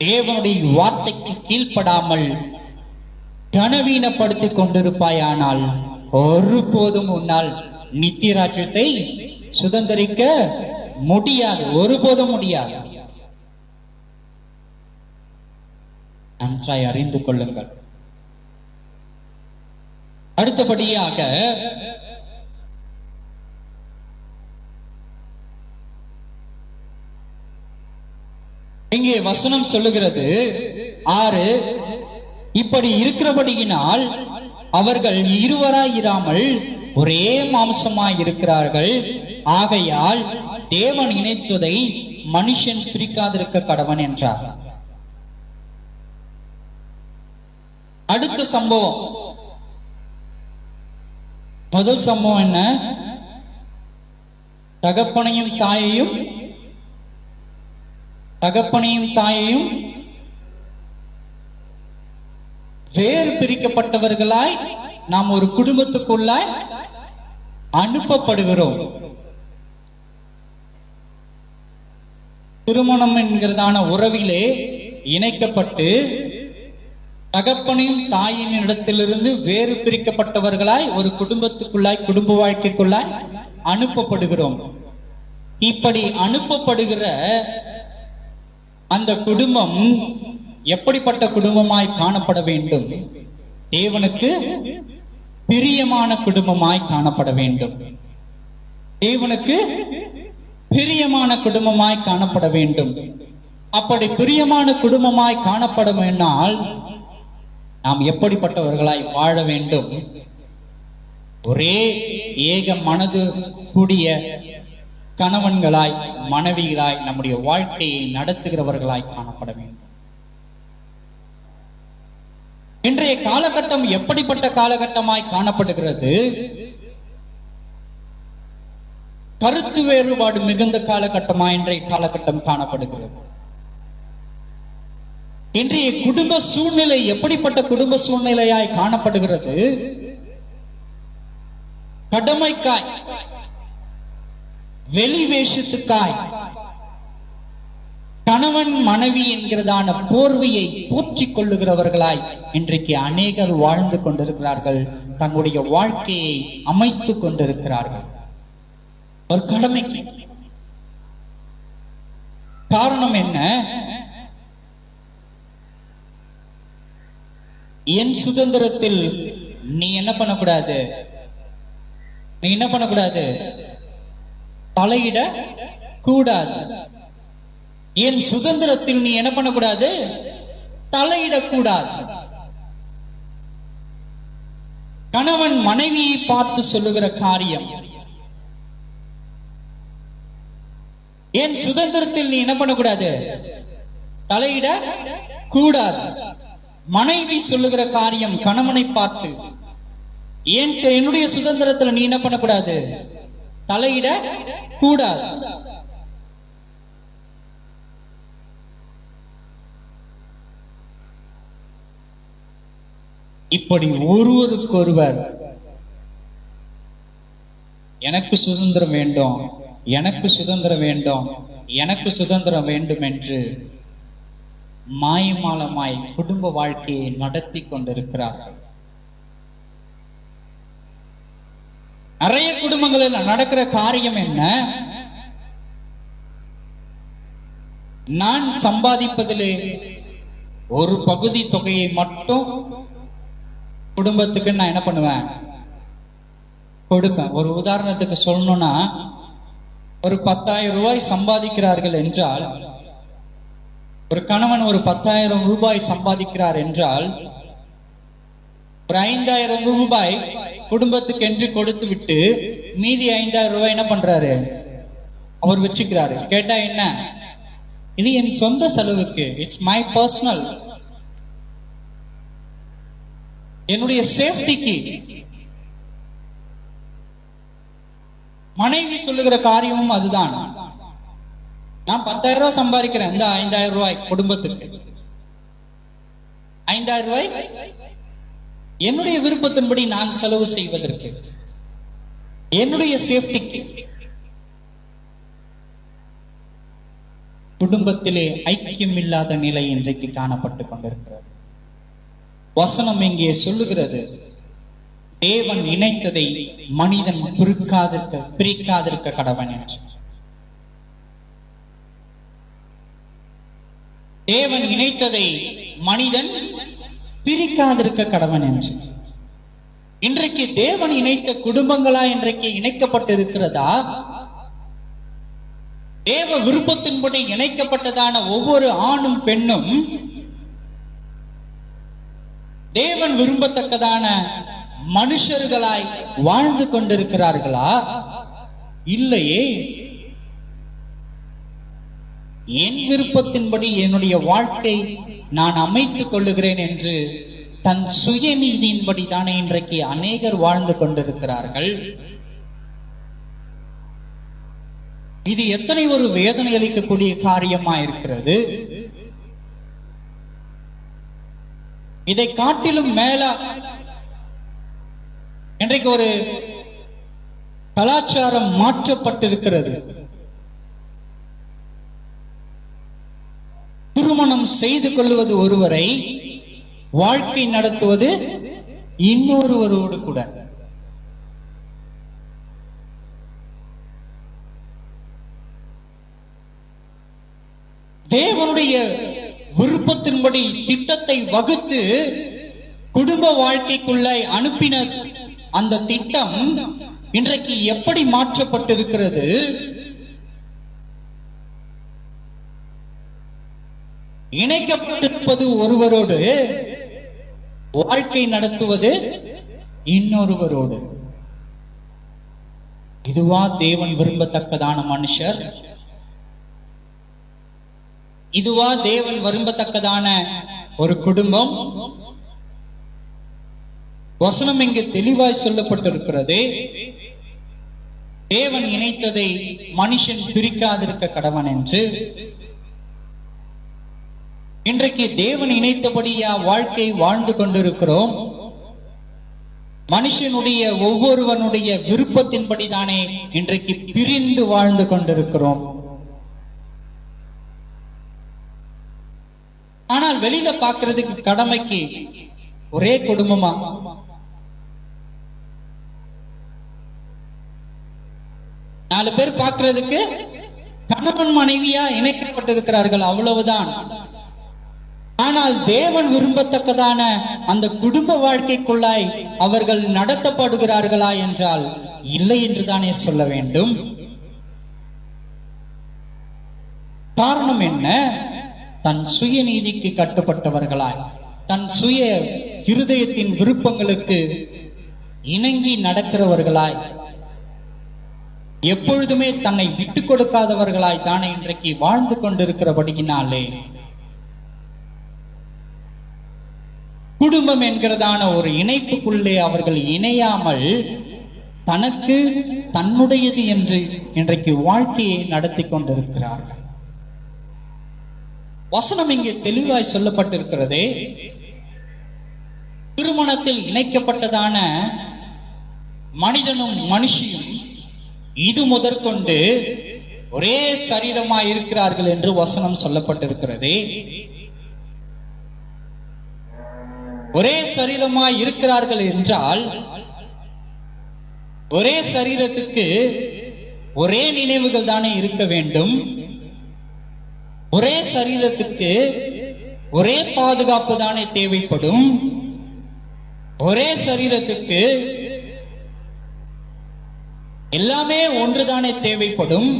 தேவனுடைய வார்த்தைக்கு கீழ்ப்படாமல் கனவீனப்படுத்திக் கொண்டிருப்பாயானால் ஒருபோதும் உன்னால் நித்திய ராஜ்யத்தை சுதந்திரிக்க முடியாது, ஒருபோதும் முடியாது. நன்றாய் அறிந்து கொள்ளுங்கள். அடுத்தபடியாக இங்கே வசனம் சொல்லுகிறது 6, இப்படி இருக்கிறபடியினால் அவர்கள் இருவராய் இராமல் ஒரே மாம்சமாய் இருக்கிறார்கள். ஆகையால் தேவன் இணைத்ததை மனுஷன் பிரிக்காதிருக்க கடவன் என்றார். அடுத்த சம்பவம், முதல் சம்பவம் என்ன? தகப்பனையும் தாயையும் வேறு பிரிக்கப்பட்டவர்களாய் நாம் ஒரு குடும்பத்துக்குள்ளாய் அனுப்பப்படுகிறோம். திருமணம் என்கிறதான உறவிலே இணைக்கப்பட்டு தகப்பனையும் தாயின் இடத்திலிருந்து வேறு பிரிக்கப்பட்டவர்களாய் ஒரு குடும்பத்துக்குள்ளாய், குடும்ப வாழ்க்கைக்குள்ளாய் அனுப்பப்படுகிறோம். இப்படி அனுப்பப்படுகிற அந்த குடும்பம் எப்படிப்பட்ட குடும்பமாய் காணப்பட வேண்டும்? தேவனுக்கு பிரியமான குடும்பமாய் காணப்பட வேண்டும். தேவனுக்கு பிரியமான குடும்பமாய் காணப்பட வேண்டும். அப்படி பிரியமான குடும்பமாய் காணப்படுமானால் நாம் எப்படிப்பட்டவர்களாய் வாழ வேண்டும்? ஒரே ஏக மனது கூடிய கணவன்களாய், மனைவிகளாய் நம்முடைய வாழ்க்கையை நடத்துகிறவர்களாய் காணப்பட வேண்டும். இன்றைய காலகட்டம் எப்படிப்பட்ட காலகட்டமாய் காணப்படுகிறது? கருத்து வேறுபாடு மிகுந்த காலகட்டமாய் இன்றைய காலகட்டம் காணப்படுகிறது. இன்றைய குடும்ப சூழ்நிலை எப்படிப்பட்ட குடும்ப சூழ்நிலையாய் காணப்படுகிறது? கடமைக்காய், வெளி வேஷத்துக்காய், கணவன் மனைவி என்கிறதான போர்வையை போற்றிக் கொள்ளுகிறவர்களாய் இன்றைக்கு அநேகர் வாழ்ந்து கொண்டிருக்கிறார்கள். தங்களுடைய வாழ்க்கையை அமைத்துக் கொண்டிருக்கிறார்கள் ஒரு கடமைக்கு. காரணம் என்ன? என் சுதந்திரத்தில் நீ என்ன பண்ணக்கூடாது, தலையிட கூடாது. என் சுதந்திரத்தில் நீ என்ன பண்ணக்கூடாது, தலையிடக்கூடாது. கணவன் மனைவியை பார்த்து சொல்லுகிற காரியம், என் சுதந்திரத்தில் நீ என்ன பண்ணக்கூடாது, தலையிட கூடாது. மனைவி சொல்லுகிற காரியம் கணவனை பார்த்து, என்னுடைய சுதந்திரத்தில் நீ என்ன பண்ணக்கூடாது, தலையிட கூடாது. இப்படி ஒருவருக்கொருவர் எனக்கு சுதந்திரம் வேண்டும், எனக்கு சுதந்திரம் வேண்டும், எனக்கு சுதந்திரம் வேண்டும் என்று மாயமாலமாய் குடும்ப வாழ்க்கையை நடத்தி கொண்டிருக்கிறார்கள். நிறைய குடும்பங்களில் நடக்கிற காரியம் என்ன? நான் சம்பாதிப்பதிலே ஒரு பகுதி தொகையை மட்டும் குடும்பத்துக்கு நான் என்ன பண்ணுவேன், கொடுப்பேன். ஒரு உதாரணத்துக்கு சொல்லணும்னா, ஒரு 10,000 ரூபாய் சம்பாதிக்கிறார்கள் என்றால், ஒரு கணவன் ஒரு 10,000 ரூபாய் சம்பாதிக்கிறார் என்றால், ஒரு 5,000 ரூபாய் குடும்பத்துக்கு என்று கொடுத்து விட்டு மீதி 5,000 ரூபாய் என்ன பண்றாரு, அவர் வச்சுக்கிறாரு. கேட்டா என்ன, இது என் சொந்த செலவுக்கு, இட்ஸ் மை பர்சனல், என்னுடைய சேஃப்டிக்கு. மனைவி சொல்லுகிற காரியமும் அதுதான். நான் 10,000 ரூபாய் சம்பாதிக்கிறேன், இந்த 5,000 ரூபாய் குடும்பத்துக்கு, 5,000 ரூபாய் என்னுடைய விருப்பத்தின்படி நான் செலவு செய்வதற்கு. என்னுடைய சேஃப்டிக்கு குடும்பத்திலே ஐக்கியம் இல்லாத நிலை இன்றைக்கு காணப்பட்டு கொண்டிருக்கிறது. வசனம் இங்கே சொல்லுகிறது, தேவன் இணைத்ததை மனிதன் பிரிக்காதிருக்க கடவன் என்று. தேவன் இணைத்ததை மனிதன் பிரிக்காதிருக்க கடவன் என்று. இன்றைக்கு தேவன் இணைத்த குடும்பங்களா இன்றைக்கு இணைக்கப்பட்டிருக்கிறதா? தேவ விருப்பத்தின்படி இணைக்கப்பட்டதான ஒவ்வொரு ஆணும் பெண்ணும் தேவன் விரும்பத்தக்கதான மனுஷர்களாய் வாழ்ந்து கொண்டிருக்கிறார்களா? இல்லையே. என் விருப்பத்தின்படி என்னுடைய வாழ்க்கை நான் அமைத்துக் கொள்ளுகிறேன் என்று தன் சுயநீதியின்படி தானே இன்றைக்கு அநேகர் வாழ்ந்து கொண்டிருக்கிறார்கள். இது எத்தனை ஒரு வேதனை அளிக்கக்கூடிய காரியமா இருக்கிறது. இதை காட்டிலும் மேல இன்றைக்கு ஒரு கலாச்சாரம் மாற்றப்பட்டிருக்கிறது. திருமணம் செய்து கொள்வது ஒருவரை, வாழ்க்கை நடத்துவது இன்னொருவரோடு கூட. தேவனுடைய விருப்பத்தின்படி திட்டத்தை வகுத்து குடும்ப வாழ்க்கைக்குள்ள அனுப்பின அந்த திட்டம் இன்றைக்கு எப்படி மாற்றப்பட்டிருக்கிறது? இணைக்கப்பட்டிருப்பது ஒருவரோடு, வாழ்க்கை நடத்துவது இன்னொருவரோடு. இதுவா தேவன் விரும்பத்தக்கதான மனுஷர்? இதுவா தேவன் விரும்பத்தக்கதான ஒரு குடும்பம்? வசனம் இங்கு தெளிவாய் சொல்லப்பட்டிருக்கிறது, தேவன் இணைத்ததை மனுஷன் பிரிக்காதிருக்க கடவன் என்று. இன்றைக்கு தேவன் இணைத்தபடியா வாழ்க்கை வாழ்ந்து கொண்டிருக்கிறோம்? மனுஷனுடைய ஒவ்வொருவனுடைய விருப்பத்தின்படி தானே இன்றைக்கு பிரிந்து வாழ்ந்து கொண்டிருக்கிறோம். ஆனால் வெளியில பார்க்கிறதுக்கு கடமைக்கு ஒரே குடும்பமா? நாலு பேர் பார்க்கிறதுக்கு கணவன் மனைவியா இணைக்கப்பட்டிருக்கிறார்கள், அவ்வளவுதான். ஆனால் தேவன் விரும்பத்தக்கதான அந்த குடும்ப வாழ்க்கைக்குள்ளாய் அவர்கள் நடத்தப்படுகிறார்களா என்றால் இல்லை என்றுதானே சொல்ல வேண்டும். காரணம் என்ன? தன் சுய நீதிக்கு கட்டுப்பட்டவர்களாய், தன் சுய இருதயத்தின் விருப்பங்களுக்கு இணங்கி நடக்கிறவர்களாய், எப்பொழுதுமே தன்னை விட்டுக் கொடுக்காதவர்களாய் தானே இன்றைக்கு வாழ்ந்து கொண்டிருக்கிறபடியினாலே குடும்பம் என்கிறதான ஒரு இணைப்புக்குள்ளே அவர்கள் இணையாமல் தனக்கு தன்னுடையது என்று இன்றைக்கு வாழ்க்கையை நடத்தி கொண்டிருக்கிறார்கள். வசனம் இங்கே தெளிவாய் சொல்லப்பட்டிருக்கிறதே, திருமணத்தில் இணைக்கப்பட்டதான மனிதனும் மனுஷியும் இது முதற்கொண்டு ஒரே சரீரமாய் இருக்கிறார்கள் என்று வசனம் சொல்லப்பட்டிருக்கிறதே. ஒரே சரீரமாய் இருக்கிறார்கள் என்றால் ஒரே சரீரத்துக்கு ஒரே நினைவுகள் தானே இருக்க வேண்டும். ஒரே சரீரத்துக்கு ஒரே பாதுகாப்பு தானே தேவைப்படும். ஒரே சரீரத்துக்கு எல்லாமே ஒன்றுதானே தேவைப்படும்.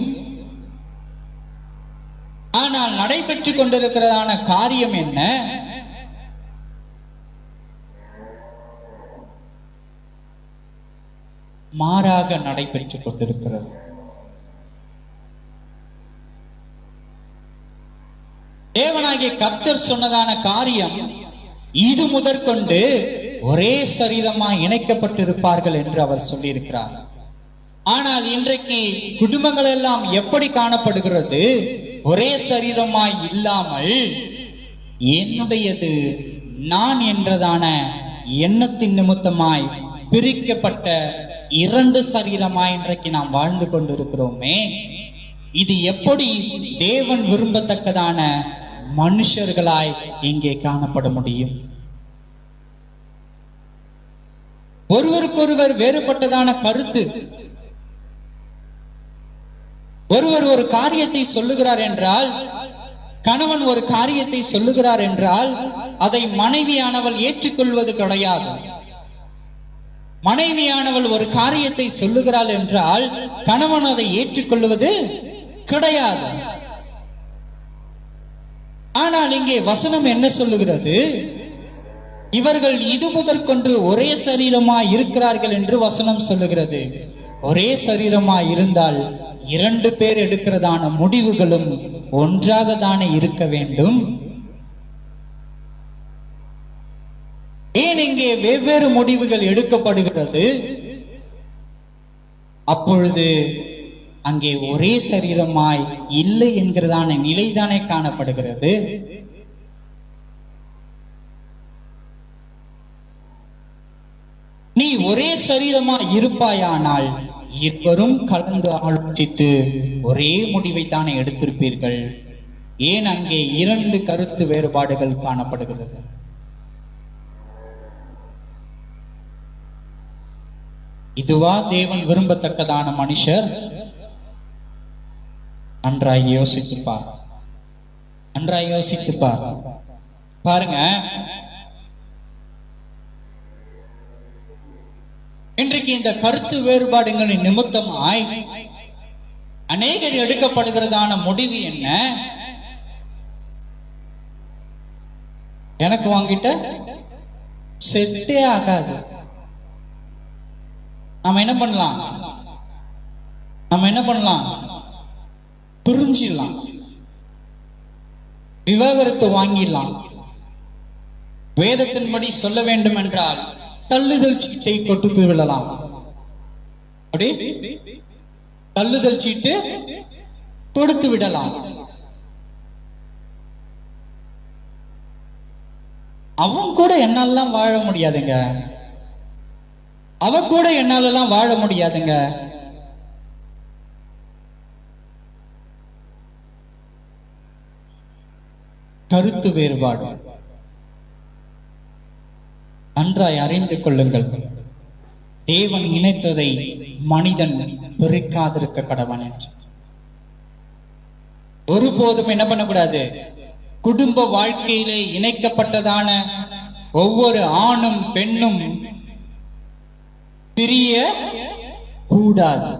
ஆனால் நடைபெற்றுக் கொண்டிருக்கிறதான காரியம் என்ன? மாறாக நடைபெற்றுக் கொண்டிருக்கிறது. தேவனாகிய கர்த்தர் சொன்னதான காரியம் இது முதற்கொண்டு ஒரே சரீரமாய் இணைக்கப்பட்டிருப்பார்கள் என்று அவர் சொல்லியிருக்கிறார். ஆனால் இன்றைக்கு குடும்பங்கள் எல்லாம் எப்படி காணப்படுகிறது? ஒரே சரீரமாய் இல்லாமல் என்னுடையது நான் என்றதான எண்ணத்தின் நிமித்தமாய் பிரிக்கப்பட்ட இரண்டு சரீரமா இன்றைக்கு நாம் வாழ்ந்து கொண்டிருக்கிறோமே, இது எப்படி தேவன் விரும்பத்தக்கதான மனுஷர்களாய் இங்கே காணப்பட முடியும்? ஒருவருக்கொருவர் வேறுபட்டதான கருத்து. ஒருவர் ஒரு காரியத்தை சொல்லுகிறார் என்றால், கணவன் ஒரு காரியத்தை சொல்லுகிறார் என்றால் அதை மனைவியானவள் ஏற்றுக்கொள்வது கிடையாது. மனைவியானவள் ஒரு காரியத்தை சொல்லுகிறாள் என்றால் கணவன் அதை ஏற்றுக்கொள்வது கிடையாது. ஆனால் இங்கே வசனம் என்ன சொல்லுகிறது? இவர்கள் இது முதற்கொண்டு ஒரே சரீரமாய் இருக்கிறார்கள் என்று வசனம் சொல்லுகிறது. ஒரே சரீரமாய் இருந்தால் இரண்டு பேர் எடுக்கிறதான முடிவுகளும் ஒன்றாக தானே இருக்க வேண்டும். ஏன் இங்கே வெவ்வேறு முடிவுகள் எடுக்கப்படுகிறது? அப்பொழுது அங்கே ஒரே சரீரமாய் இல்லை என்கிறதான நிலைதானே காணப்படுகிறது. நீ ஒரே சரீரமாய் இருப்பாயானால் இருவரும் கலந்து ஆலோசித்து ஒரே முடிவை தானே எடுத்திருப்பீர்கள். ஏன் அங்கே இரண்டு கருத்து வேறுபாடுகள் காணப்படுகிறது? இதுவா தேவன் விரும்பத்தக்கதான மனுஷர்? நன்றாய் யோசித்துப்பார், நன்றாய் யோசித்துப்பார். பாருங்க, இன்றைக்கு இந்த கருத்து வேறுபாடுகளின் நிமித்தமாய் அநேகர் எடுக்கப்படுகிறதான முடிவு என்ன? எனக்கு வாங்கிட்ட செட்டே ஆகாது. நாம என்ன பண்ணலாம்? புரிஞ்சிடலாம், விவாகரத்து வாங்கிடலாம். வேதத்தின்படி சொல்ல வேண்டும் என்றால் தள்ளுதல் சீட்டை கொடுத்து விடலாம். அப்படி தள்ளுதல் சீட்டு கொடுத்து விடலாம். அவன் கூட என்னாலலாம் வாழ முடியாதுங்க, அவ கூட என்னாலலாம் வாழ முடியாதுங்க. கருத்து வேறுபாடு. நன்றாய் அறிந்து கொள்ளுங்கள், தேவன் இணைத்ததை மனிதன் பிரிக்காதிருக்க கடவன் என்று. ஒருபோதும் என்ன பண்ணக்கூடாது? குடும்ப வாழ்க்கையிலே இணைக்கப்பட்டதான ஒவ்வொரு ஆணும் பெண்ணும் பிரிய கூடாது.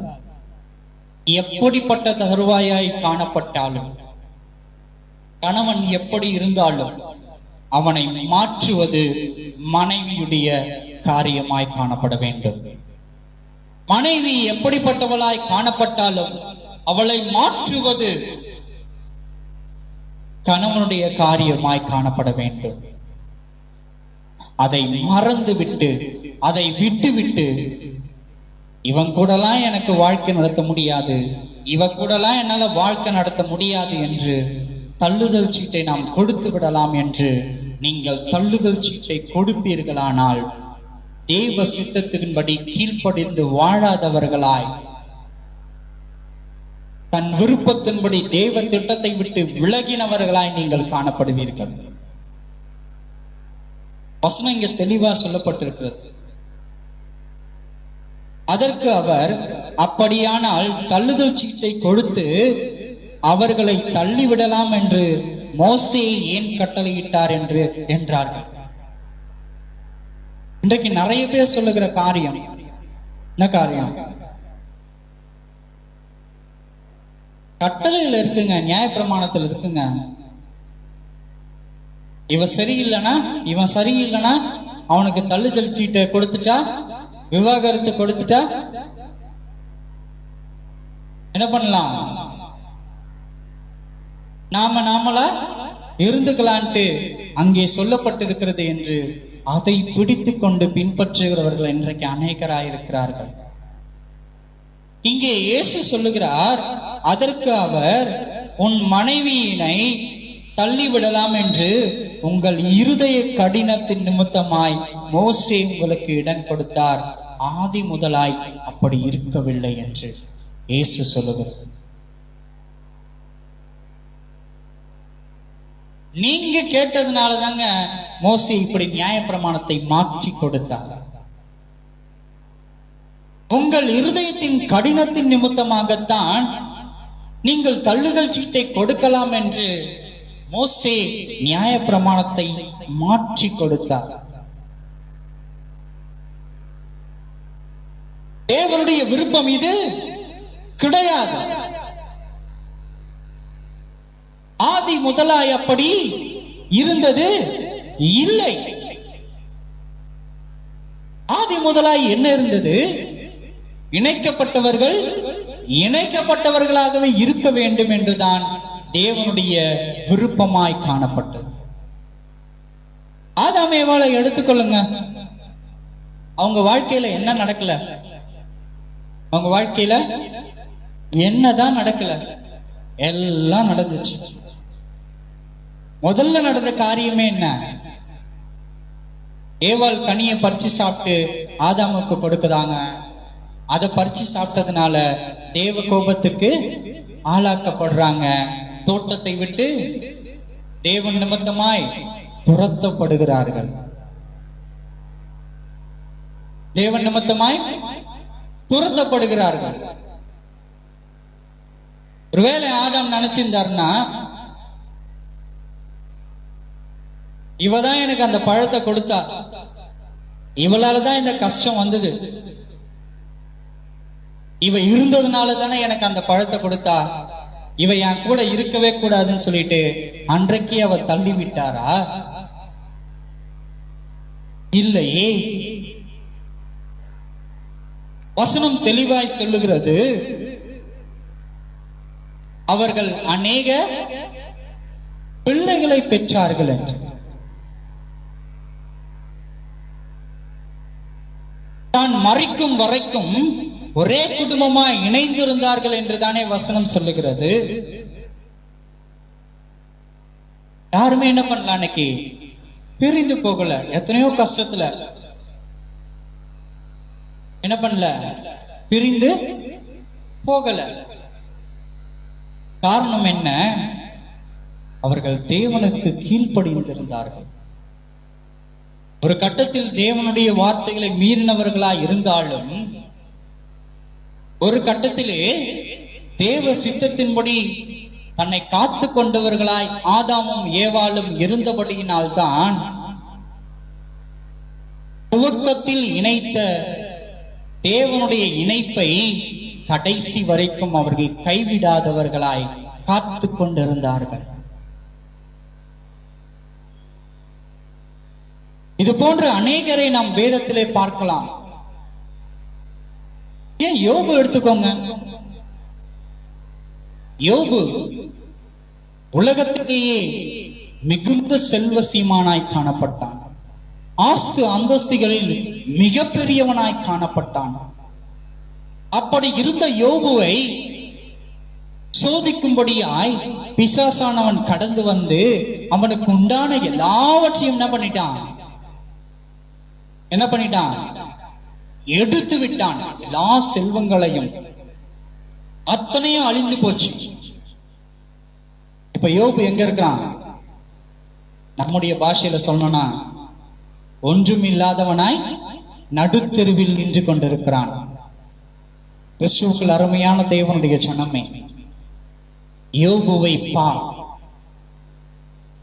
எப்படிப்பட்ட தருவாயாய் காணப்பட்டாலும், கணவன் எப்படி இருந்தாலும் அவனை மாற்றுவது மனைவியுடைய காரியமாய் காணப்பட வேண்டும். மனைவி எப்படிப்பட்டவளாய் காணப்பட்டாலும் அவளை மாற்றுவது கணவனுடைய காரியமாய் காணப்பட வேண்டும். அதை மறந்துவிட்டு, அதை விட்டுவிட்டு, இவன் கூடலாம் எனக்கு வாழ்க்கை நடத்த முடியாது, இவ கூடலாம் என்னால வாழ்க்கை நடத்த முடியாது என்று தள்ளுதல் சீட்டை நாம் கொடுத்து விடலாம் என்று நீங்கள் தள்ளுதல் சீட்டை கொடுப்பீர்களானால் தேவ சித்தத்தின்படி கீழ்ப்படிந்து வாழாதவர்களாய், தன் விருப்பத்தின்படி தேவ திட்டத்தை விட்டு விலகினவர்களாய் நீங்கள் காணப்படுவீர்கள். வசனம் இங்க தெளிவா சொல்லப்பட்டிருக்கிறது. அதற்கு அவர், அப்படியானால் தள்ளுதல் சீட்டை கொடுத்து அவர்களை தள்ளிவிடலாம் என்று மோசேயை ஏன் கட்டளையிட்டார் என்றார்கள். இன்றைக்கு நிறைய பேர் சொல்லுகிற காரியம் என்ன காரியம்? கட்டளையில் இருக்குங்க, நியாயப்பிரமாணத்தில் இருக்குங்க. இவன் சரியில்லைன்னா அவனுக்கு தள்ளுதல் சீட்டை கொடுத்துட்டா, விவாகரத்து கொடுத்துட்டா என்ன பண்ணலாம்? நாமளா இருந்துக்கலான்ட்டு அங்கே சொல்லப்பட்டிருக்கிறது என்று அதை பிடித்து கொண்டு பின்பற்றுகிறவர்கள் இன்றைக்கு அநேகராயிருக்கிறார்கள். இங்கே இயேசு சொல்லுகிறார், அதற்கு அவர், உன் மனைவியினை தள்ளிவிடலாம் என்று உங்கள் இருதய கடினத்தின் நிமித்தமாய் மோசே உங்களுக்கு இடம் கொடுத்தார். ஆதி முதலாய் அப்படி இருக்கவில்லை என்று இயேசு சொல்லுகிறார். நீங்க கேட்டதுனால தாங்க மோசே இப்படி நியாயப்பிரமாணத்தை மாற்றி கொடுத்தார். உங்கள் இருதயத்தின் கடினத்தின் நிமித்தமாகத்தான் நீங்கள் தள்ளுதல் சீட்டை கொடுக்கலாம் என்று மோசே நியாயப்பிரமாணத்தை மாற்றி கொடுத்தார். தேவனுடைய விருப்பம் இது கிடையாது. ஆதி முதலாய் அப்படி இருந்தது இல்லை. ஆதி முதலாய் என்ன இருந்தது? இணைக்கப்பட்டவர்கள் இணைக்கப்பட்டவர்களாகவே இருக்க வேண்டும் என்றுதான் தேவனுடைய விருப்பமாய் காணப்பட்டது. ஆதாம் ஏவாளை எடுத்துக்கொள்ளுங்க. அவங்க வாழ்க்கையில என்ன நடக்கல? அவங்க வாழ்க்கையில என்னதான் நடக்கல? எல்லாம் நடந்துச்சு. முதல்ல நடந்த காரியமே என்ன? ஏவாள் கனியை பறிச்சு சாப்பிட்டு ஆதாமுக்கு கொடுக்குறாங்க. அதை பறிச்சு சாப்பிட்டதுனால தேவ கோபத்துக்கு ஆளாக்கப்படுறாங்க. தோட்டத்தை விட்டு தேவன் நிமித்தமாய் துரத்தப்படுகிறார்கள். தேவன் நிமித்தமாய் துரத்தப்படுகிறார்கள். ஒருவேளை ஆதாம் நினைச்சிருந்தாருன்னா, இவதான் எனக்கு அந்த பழத்தை கொடுத்தா, இவளாலதான் இந்த கஷ்டம் வந்தது, இவ இருந்ததுனால தானே எனக்கு அந்த பழத்தை கொடுத்தா, இவ என் கூட இருக்கவே கூடாதுன்னு சொல்லிட்டு அன்றைக்கு அவ தள்ளி விட்டாரா? இல்லையே. வசனம் தெளிவாய் சொல்லுகிறது, அவர்கள் அநேக பிள்ளைகளை பெற்றார்கள் என்று. தான் மரிக்கும் வரைக்கும் ஒரே குடும்பமாய் இணைந்திருந்தார்கள் என்று தானே வசனம் சொல்லுகிறது. யாருமே என்ன பண்ணல, அன்னைக்கு பிரிந்து போகல. எத்தனையோ கஷ்டத்துல என்ன பண்ணல, பிரிந்து போகல. காரணம் என்ன? அவர்கள் தேவனுக்கு கீழ்ப்படிந்திருந்தார்கள். ஒரு கட்டத்தில் தேவனுடைய வார்த்தைகளை மீறினவர்களாய் இருந்தாலும், ஒரு கட்டத்திலே தேவ சித்தத்தின்படி தன்னை காத்து கொண்டவர்களாய் ஆதாமும் ஏவாளும் இருந்தபடியினால்தான் துவக்கத்தில் இணைத்த தேவனுடைய இணைப்பை கடைசி வரைக்கும் அவர்கள் கைவிடாதவர்களாய் காத்து கொண்டிருந்தார்கள். இது போன்ற அநேகரை நாம் வேதத்திலே பார்க்கலாம். ஏன் யோபு எடுத்துக்கோங்க. யோபு உலகத்திலேயே மிகுந்த செல்வ சீமானாய் காணப்பட்டான். ஆஸ்து அந்தஸ்துகளில் மிக பெரியவனாய் காணப்பட்டான். அப்படி இருந்த யோபுவை சோதிக்கும்படியாய் பிசாசானவன் கடந்து வந்து அவனுக்கு உண்டான எல்லாவற்றையும் என்ன பண்ணிட்டான்? எடுத்து விட்டான். எல்லா செல்வங்களையும் அத்தனையும் அழிந்து போச்சு. இப்ப யோபு எங்க இருக்கான்? நம்முடைய பாஷையில சொல்லணும்னா ஒன்றும் இல்லாதவனாய் நடுத்தெருவில் நின்று கொண்டிருக்கிறான். கிறிஸ்துவுக்குள் அருமையான தேவனுடைய ஜனமே, யோபுவை பார்.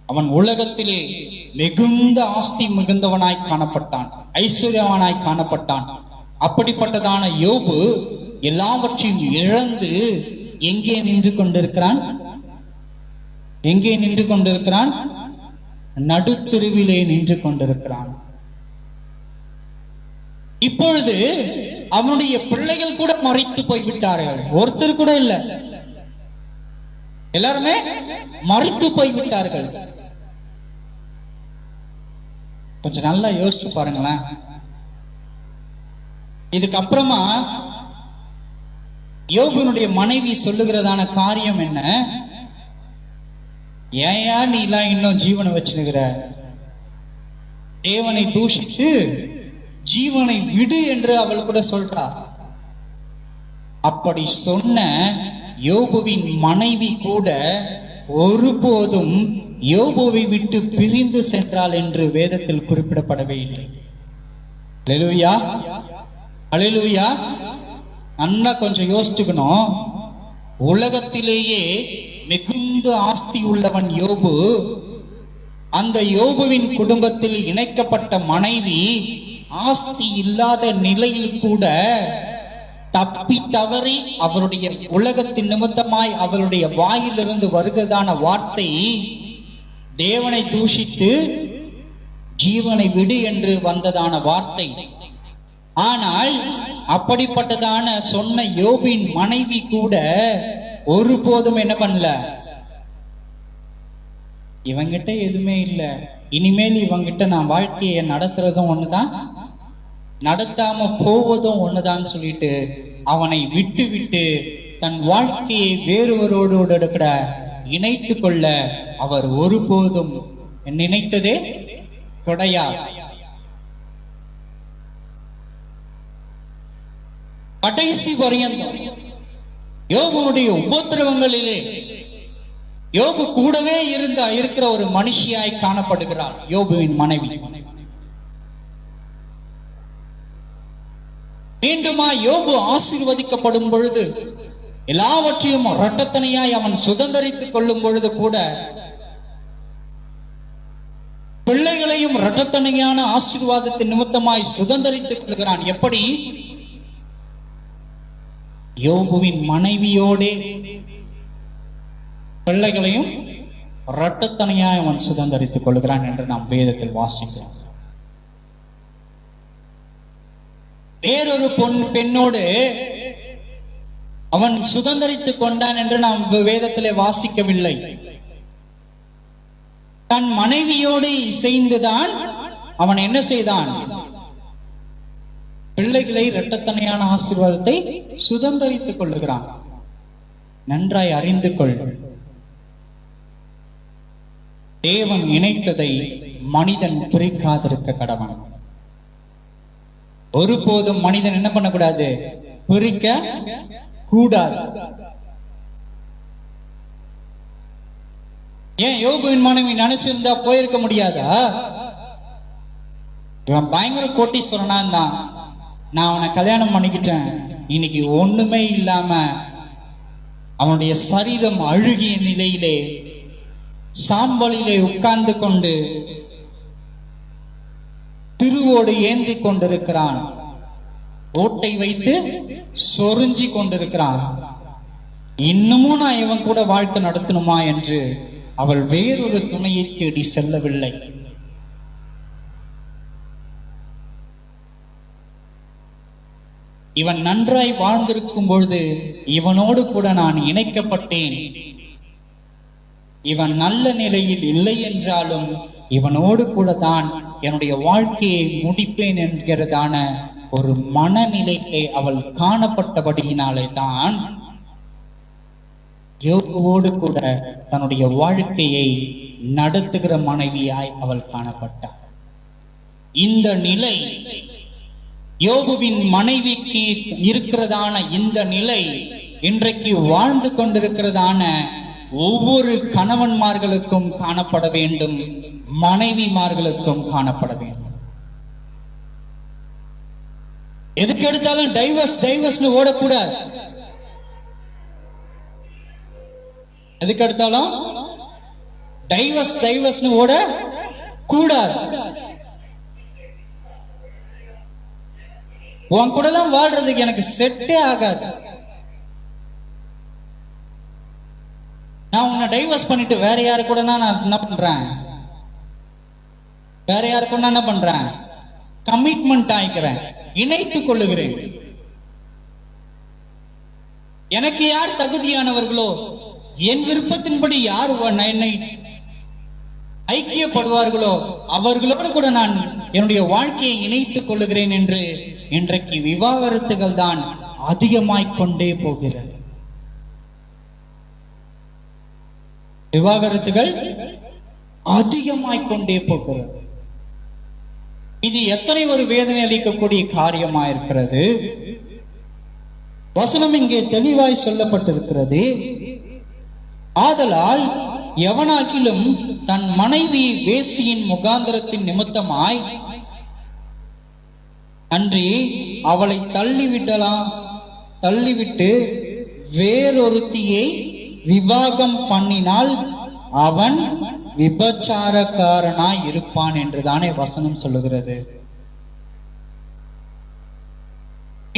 அவன் உலகத்திலே மிகுந்த ஆஸ்தி மிகுந்தவனாய் காணப்பட்டான், ஐஸ்வர்யவனாய் காணப்பட்டான். அப்படிப்பட்டதான யோபு எல்லாவற்றையும் இழந்து எங்கே நின்று கொண்டிருக்கிறான்? எங்கே நின்று கொண்டிருக்கிறான்? நடுத்தெருவிலே நின்று கொண்டிருக்கிறான். இப்பொழுது அவனுடைய பிள்ளைகள் கூட மரித்து போய்விட்டார்கள். ஒருத்தர் கூட இல்ல, எல்லாருமே மரித்து போய்விட்டார்கள். கொஞ்சம் நல்லா யோசிச்சு பாருங்களேன். இதுக்கப்புறமா யோபுனுடைய மனைவி சொல்லுகிறதான காரியம் என்ன? ஏயா நீ எல்லாம் இன்னும் ஜீவனை வச்சுனுகிற? தேவனை தூஷித்து ஜீவனை விடு என்று அவள் கூட சொல்றா. அப்படி சொன்ன யோபுவின் மனைவி கூட ஒருபோதும் யோபுவை விட்டு பிரிந்து சென்றாள் என்று வேதத்தில் குறிப்பிடப்படவே இல்லை. அல்லேலூயா, அல்லேலூயா. நல்லா கொஞ்சம் யோசிச்சுக்கணும். உலகத்திலேயே மிகுந்த ஆஸ்தி உள்ளவன் யோபு. அந்த யோபுவின் குடும்பத்தில் இணைக்கப்பட்ட மனைவி ஆஸ்தி இல்லாத நிலையில் கூட தப்பி தவறி அவருடைய உலகத்தின் நிமித்தமாய் அவருடைய வாயிலிருந்து வருகிறதான வார்த்தை தேவனை தூஷித்து ஜீவனை விடு என்று வந்ததான வார்த்தை. ஆனால் அப்படிப்பட்டதான சொன்ன யோபின் மனைவி கூட ஒருபோதும் என்ன பண்ணல, இவங்கிட்ட எதுவுமே இல்ல, இனிமேல் இவங்கிட்ட நான் வாழ்க்கையை நடத்துறதும் ஒண்ணுதான், நடத்தாம போவதும் ஒண்ணுதான் சொல்லிட்டு அவனை விட்டு விட்டு தன் வாழ்க்கையை வேறொருவரோடு கூட இணைத்து கொள்ள அவர் ஒருபோதும் நினைத்ததே கிடையாது. கடைசி பரியந்தம் யோபுடைய உபத்திரவங்களிலே யோபு கூடவே இருக்கிற ஒரு மனுஷியாய் காணப்படுகிறாள் யோபுவின் மனைவி. மீண்டுமா யோபு ஆசீர்வதிக்கப்படும் பொழுது, எல்லாவற்றையும் இரட்டத்தனையாய் அவன் சுதந்தரித்துக் கொள்ளும் பொழுது கூட பிள்ளைகளையும் இரட்டத்தனையான ஆசீர்வாதத்தின் நிமித்தமாய் சுதந்தரித்துக் கொள்கிறான். எப்படி? யோபுவின் மனைவியோடே பிள்ளைகளையும் இரட்டத்தனையாய் அவன் சுதந்தரித்துக் கொள்கிறான் என்று நாம் வேதத்தில் வாசிக்கிறோம். வேறொரு பெண்ணோடு அவன் சுதந்தரித்துக் கொண்டான் என்று நாம் வேதத்திலே வாசிக்கவில்லை. தன் மனைவியோடு இசைந்துதான் அவன் என்ன செய்தான்? பிள்ளைகளை இரட்டத்தனையான ஆசீர்வாதத்தை சுதந்தரித்துக் கொள்ளுகிறான். நன்றாய் அறிந்து கொள், தேவன் இணைத்ததை மனிதன் பிரிக்காதிருக்க கடவன். ஒருபோதும் மனிதன் என்ன பண்ணக்கூடாது? பிரிக்க கூடாது. ஏன் யோபுவின் மனைவி நினைச்சிருந்தா போயிருக்க முடியாதா? இவன் பயங்கர கோட்டீஸ்வரனா இருந்தான், நான் அவனை கல்யாணம் பண்ணிக்கிட்டேன், இன்னைக்கு ஒண்ணுமே இல்லாம அவனுடைய சரீரம் அழுகிய நிலையிலே சாம்பலிலே உட்கார்ந்து கொண்டு திருவோடு ஏந்தி கொண்டிருக்கிறான், ஓட்டை வைத்து சொரிஞ்சி கொண்டிருக்கிறான். இன்னமும் நான் இவன் கூட வாழ்க்கை நடத்தணுமா என்று அவள் வேறொரு துணையை தேடி செல்லவில்லை. இவன் நன்றாய் வாழ்ந்திருக்கும் பொழுது இவனோடு கூட நான் இணைக்கப்பட்டேன். இவன் நல்ல நிலையில் இல்லை என்றாலும் இவனோடு கூட தான் என்னுடைய வாழ்க்கையை முடிப்பேன் என்கிறதான ஒரு மனநிலையை அவள் காணப்பட்டபடியினாலே தான் யோபுவோடு கூட தன்னுடைய வாழ்க்கையை நடத்துகிற மனைவியாய் அவள் காணப்பட்டாள். இந்த நிலை யோபுவின் மனைவிக்கு இருக்கிறதான இந்த நிலை இன்றைக்கு வாழ்ந்து கொண்டிருக்கிறதான ஒவ்வொரு கணவன்மார்களுக்கும் காணப்பட வேண்டும், மனைவிமார்களுக்கும் காணப்பட வேண்டும். எதுக்கு எடுத்தாலும் டைவர்ஸ்னு ஓடக்கூடாது. எதுக்கு எடுத்தாலும் டைவர்ஸ்னு ஓட கூடாது. உன் கூட எல்லாம் வாழ்றதுக்கு எனக்கு செட்டே ஆகாது, நான் உன்னை டைவர்ஸ் பண்ணிட்டு வேற யாரு கூட நான் என்ன பண்றேன், வேற யாரு கூட என்ன பண்றேன், கமிட்மெண்ட் ஆயிக்கிறேன், இணைத்துக் கொள்ளுகிறேன். எனக்கு யார் தகுதியானவர்களோ, என் விருப்பத்தின்படி யார் என்னை ஐக்கியப்படுவார்களோ அவர்களோடு கூட நான் என்னுடைய வாழ்க்கையை இணைத்துக் கொள்ளுகிறேன் என்று இன்றைக்கு விவாகரத்துகள் தான் அதிகமாய்க்கொண்டே போகிறது. விவாகரத்துகள் அதிகமாய்க்கொண்டே போகிறது. இது எத்தனை ஒரு வேதனை அளிக்கக்கூடிய காரியமா இருக்கிறது. வசனம் இங்கே தெளிவாய் சொல்லப்பட்டிருக்கிறது. ஆதலால் எவனாகிலும் தன் மனைவி வேசியின் முகாந்திரத்தின் நிமித்தமாய் அன்றி அவளை தள்ளிவிட்டு வேறொருத்தியை விவாகம் பண்ணினால் அவன் விபச்சாரக்காரனாய் இருப்பான் என்றுதானே வசனம் சொல்லுகிறது.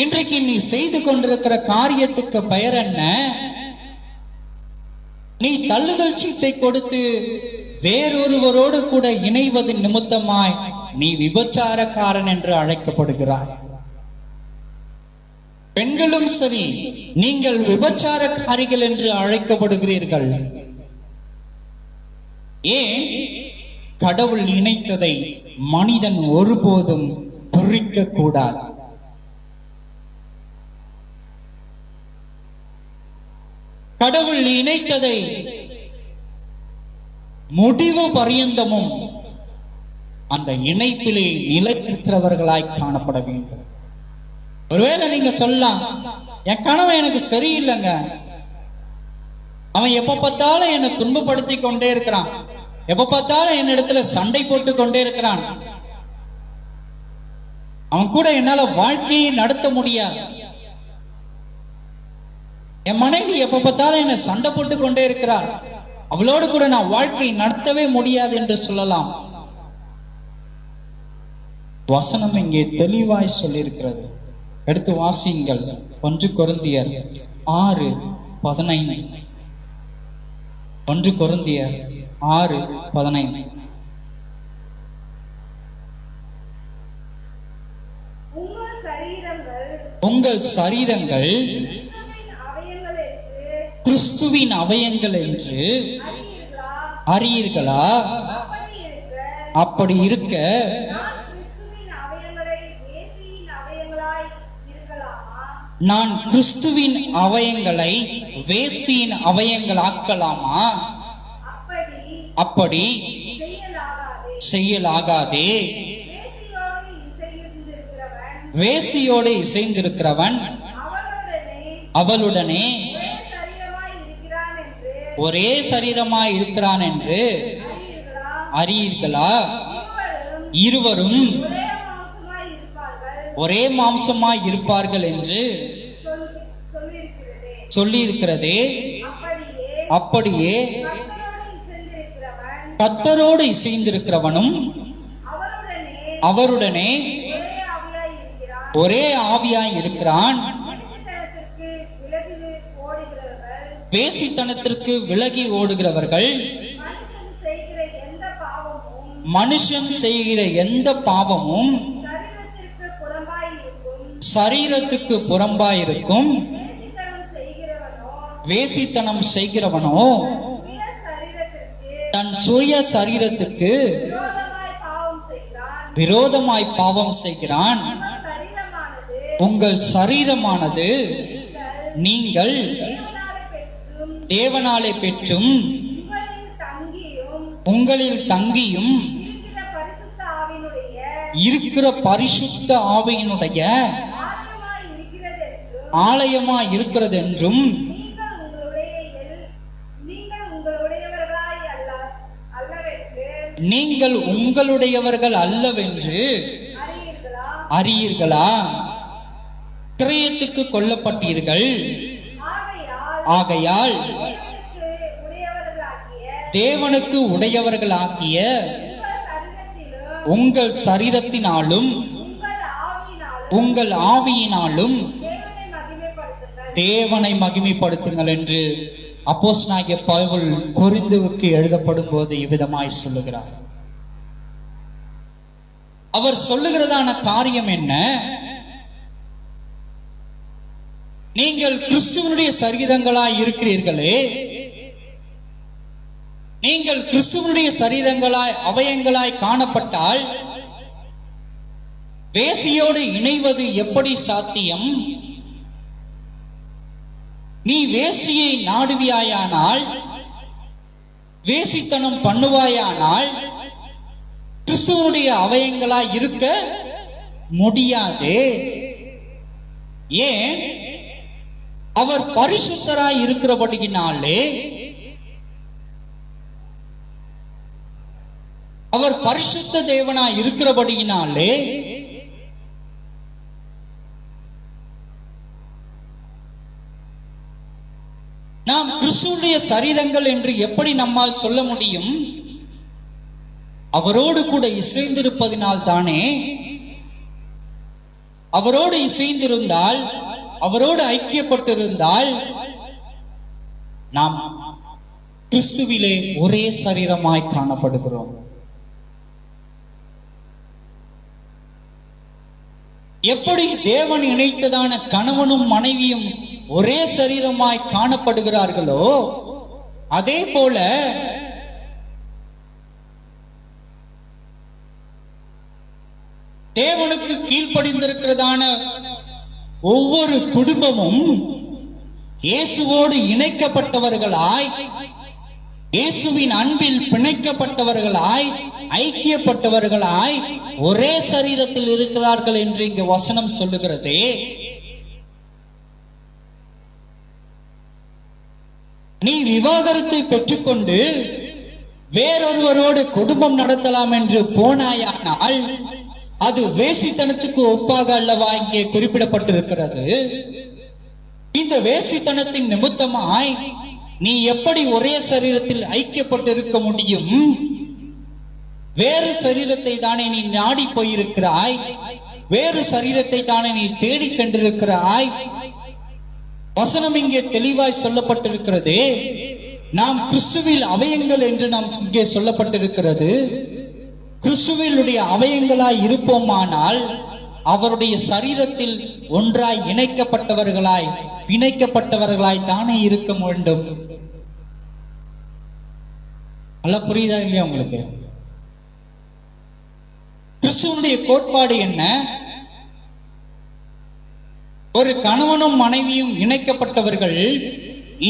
இன்றைக்கு நீ செய்து கொண்டிருக்கிற காரியத்துக்கு பெயர் என்ன? நீ தள்ளுதல் சீட்டை கொடுத்து வேறொருவரோடு கூட இணைவதன் நிமித்தமாய் நீ விபச்சாரக்காரன் என்று அழைக்கப்படுகிறாய். பெண்களும் சரி, நீங்கள் விபச்சாரக்காரிகள் என்று அழைக்கப்படுகிறீர்கள். ஏன்? கடவுள் இணைத்ததை மனிதன் ஒருபோதும் பிரிக்க கூடாது. கடவுள் இணைத்ததை முடிவு பரியந்தமும் அந்த இணைப்பிலே நிலைநிற்கிறவர்களாய் காணப்பட வேண்டும். ஒருவேளை நீங்க சொல்லலாம், என் கணவன் எனக்கு சரியில்லைங்க, அவன் எப்ப பார்த்தாலும் என்னை துன்பப்படுத்தி கொண்டே இருக்கிறான், எப்ப பார்த்தாலும் என்னிடத்துல சண்டை போட்டு கொண்டே இருக்கிறான், அவன் கூட என்னால வாழ்க்கையை நடத்த முடியாது, என் மனைவி எப்ப பார்த்தாலும் என்ன சண்டை போட்டு கொண்டே இருக்கிறார், அவளோடு கூட நான் வாழ்க்கை நடத்தவே முடியாது என்று சொல்லலாம். வசனம் இங்கே தெளிவாய் சொல்லியிருக்கிறது. எடுத்து வாசியுங்கள். 1 கொரிந்தியர் 6:15. 1 கொரிந்தியர் 6:15. உங்கள் சரீரங்கள் கிறிஸ்துவின் அவயங்கள் என்று அறியீர்களா? அப்படி இருக்க நான் கிறிஸ்துவின் அவயங்களை வேசியின் அவயங்களாக்கலாமா? அப்படி செய்யலாகாதே. வேசியோடு இசைந்திருக்கிறவன் அவளுடனே ஒரே சரீரமாய் இருக்கிறான் என்று அறியீர்களா? இருவரும் ஒரே மாம்சமாய் இருப்பார்கள் என்று சொல்லி இருக்கிறதே. அப்படியே கர்த்தரோடு இசைந்திருக்கிறவனும் அவருடனே ஒரே ஆவியாய் இருக்கிறான். வேசித்தனத்திற்கு விலகி ஓடுகிறவர்கள் மனுஷன் செய்கிற எந்த பாவமும் சரீரத்துக்கு புறம்பாயிருக்கும். வேசித்தனம் செய்கிறவனோ தன் சுய சரீரத்துக்கு விரோதமாய் பாவம் செய்கிறான். உங்கள் சரீரமானது நீங்கள் தேவனாலே பெற்றும் உங்களில் தங்கியும் இருக்கிற பரிசுத்த ஆவியினுடைய ஆலயமா இருக்கிறது என்றும் நீங்கள் உங்களுடையவர்கள் அல்லவென்று அறியீர்களா? கிரயத்துக்கு கொல்லப்பட்டீர்கள். ஆகையால் தேவனுக்கு உடையவர்களாகிய உங்கள் சரீரத்தினாலும் உங்கள் ஆவியினாலும் தேவனை மகிமைப்படுத்துங்கள் என்று அப்போஸ்தலனாகிய பவுல் கொரிந்துவுக்கு எழுதப்படும் போது இவ்விதமாய் சொல்லுகிறார். அவர் சொல்லுகிறதான காரியம் என்ன? நீங்கள் கிறிஸ்துவனுடைய சரீரங்களாய் இருக்கிறீர்களே, நீங்கள் கிறிஸ்துவனுடைய சரீரங்களாய் அவயங்களாய் காணப்பட்டால் வேசியோடு இணைவது எப்படி சாத்தியம்? நீ வேசியை நாடுவியாயானால், வேசித்தனம் பண்ணுவாயானால் கிறிஸ்துவனுடைய அவயங்களாய் இருக்க முடியாது. ஏன்? அவர் பரிசுத்தராய் இருக்கிறபடியினாலே, அவர் பரிசுத்த தேவனாய் இருக்கிறபடியினாலே நாம் கிறிஸ்துவுடைய சரீரங்கள் என்று எப்படி நம்மால் சொல்ல முடியும்? அவரோடு கூட இசைந்திருப்பதினால் தானே. அவரோடு இசைந்திருந்தால், அவரோடு ஐக்கியப்பட்டிருந்தால் நாம் கிறிஸ்துவிலே ஒரே சரீரமாய் காணப்படுகிறோம். எப்படி தேவன் இணைத்ததான கணவனும் மனைவியும் ஒரே சரீரமாய் காணப்படுகிறார்களோ, அதே போல தேவனுக்கு கீழ்ப்படிந்திருக்கிறதான ஒவ்வொரு குடும்பமும் இயேசுவோடு இணைக்கப்பட்டவர்களாய், இயேசுவின் அன்பில் பிணைக்கப்பட்டவர்களாய், ஐக்கியப்பட்டவர்களாய் ஒரே சரீரத்தில் இருக்கிறார்கள் என்று இங்கு வசனம் சொல்லுகிறதே. நீ விவாகரத்தை பெற்றுக்கொண்டு வேறொருவரோடு குடும்பம் நடத்தலாம் என்று போனாயானால் அது வேசித்தனத்துக்கு ஒப்பாக அல்லவா இங்கே குறிப்பிடப்பட்டிருக்கிறது. இந்த வேசித்தனத்தின் நிமித்தமாய் நீ எப்படி ஒரே சரீரத்தில் ஐக்கியப்பட்டிருக்க முடியும்? வேறு சரீரத்தை தானே நீ நாடி போயிருக்கிறாய், வேறு சரீரத்தை தானே நீ தேடி சென்றிருக்கிறாய். வசனம் இங்கே தெளிவாய் சொல்லப்பட்டிருக்கிறது. நாம் கிறிஸ்துவில் அவயங்கள் என்று நாம் இங்கே சொல்லப்பட்டிருக்கிறது. கிறிஸ்துவினுடைய அவயங்களாய் இருப்போமானால் அவருடைய சரீரத்தில் ஒன்றாய் இணைக்கப்பட்டவர்களாய், பிணைக்கப்பட்டவர்களாய் தானே இருக்க வேண்டும். நல்லா புரியுதா இல்லையா உங்களுக்கு? கிறிஸ்துவனுடைய கோட்பாடு என்ன? ஒரு கணவனும் மனைவியும் இணைக்கப்பட்டவர்கள்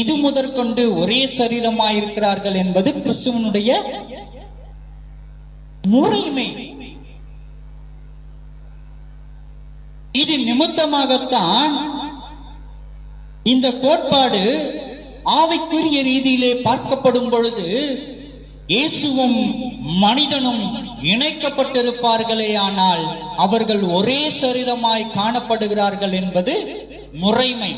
இது முதற்கொண்டு ஒரே சரீரமாயிருக்கிறார்கள் என்பது கிறிஸ்துவனுடைய முறைமை. இது நிமித்தமாகத்தான் இந்த கோட்பாடு ஆவிக்குரிய ரீதியிலே பார்க்கப்படும் பொழுது இயேசுவும் மனிதனும் இணைக்கப்பட்டிருப்பார்களே, ஆனால் அவர்கள் ஒரே சரீரமாய் காணப்படுகிறார்கள் என்பது முறைமை.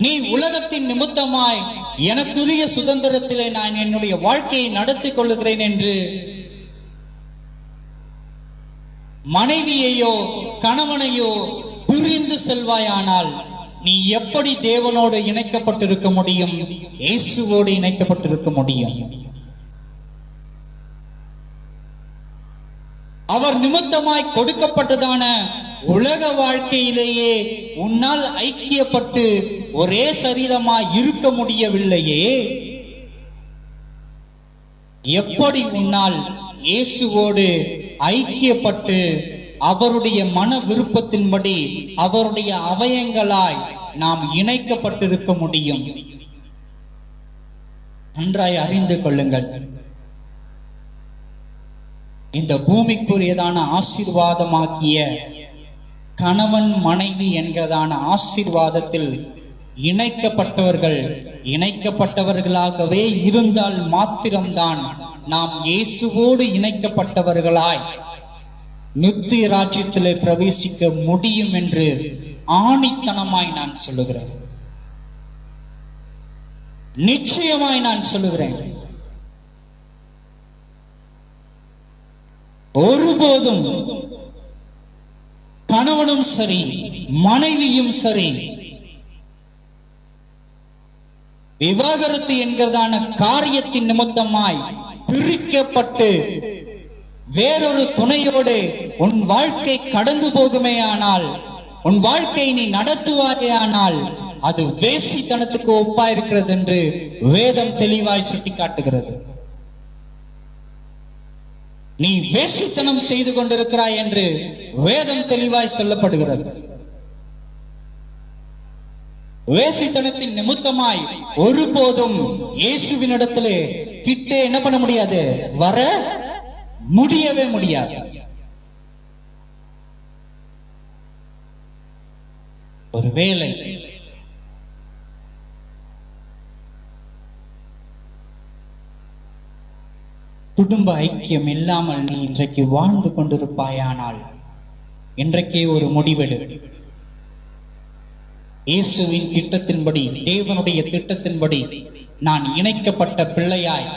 நீ உலகத்தின் நிமித்தமாய் எனக்குரிய சுதந்திரத்திலே நான் என்னுடைய வாழ்க்கையை நடத்திக் கொள்ளுகிறேன் என்று மனைவியையோ கணவனையோ புரிந்து செல்வாயானால் நீ எப்படி தேவனோடு இணைக்கப்பட்டிருக்க முடியும்? இயேசுவோடு இணைக்கப்பட்டிருக்க முடியும். அவர் நிமித்தமாய் கொடுக்கப்பட்டதான உலக வாழ்க்கையிலேயே உன்னால் ஐக்கியப்பட்டு ஒரே சரீரமாய் இருக்க முடியவில்லையே, எப்படி உன்னால் இயேசுவோடு ஐக்கியப்பட்டு அவருடைய மன விருப்பத்தின்படி அவருடைய அவயங்களாய் நாம் இணைக்கப்பட்டிருக்க முடியும்? நன்றாய் அறிந்து கொள்ளுங்கள். இந்த பூமிக்குரியதான ஆசீர்வாதமாக்கிய கணவன் மனைவி என்கிறதான ஆசீர்வாதத்தில் இணைக்கப்பட்டவர்களாகவே இருந்தால் மாத்திரம்தான் நாம் இயேசுவோடு இணைக்கப்பட்டவர்களாய் நித்திய ராஜ்யத்திலே பிரவேசிக்க முடியும் என்று ஆணித்தனமாய் நான் சொல்லுகிறேன். நிச்சயமாய் நான் சொல்லுகிறேன். ஒருபோதும் கணவனும் சரி மனைவியும் சரி விவாகரத்து என்கிறதான காரியத்தின் நிமித்தமாய் பிரிக்கப்பட்டு வேறொரு துணையோடு உன் வாழ்க்கை கடந்து போகுமேயானால், உன் வாழ்க்கை நீ நடத்துவாயானால் அது வேசித்தனத்துக்கு ஒப்பாயிருக்கிறது என்று வேதம் தெளிவாய் சுட்டி காட்டுகிறது. நீ வேசித்தனம் செய்து கொண்டிருக்கிறாய் என்று வேதம் தெளிவாய் சொல்லப்படுகிறது. வேசித்தனத்தின் நிமித்தமாய் ஒருபோதும் இயேசுவினிடத்திலே கிட்டே என்ன பண்ண முடியாது, வர முடியவே முடியாது. ஒருவேளை குடும்ப ஐக்கியம் இல்லாமல் நீ இன்றைக்கு வாழ்ந்து கொண்டிருப்பாயானால் இன்றைக்கே ஒரு முடிவெடு. இயேசுவின் திட்டத்தின்படி, தேவனுடைய திட்டத்தின்படி நான் இணைக்கப்பட்ட பிள்ளையாய்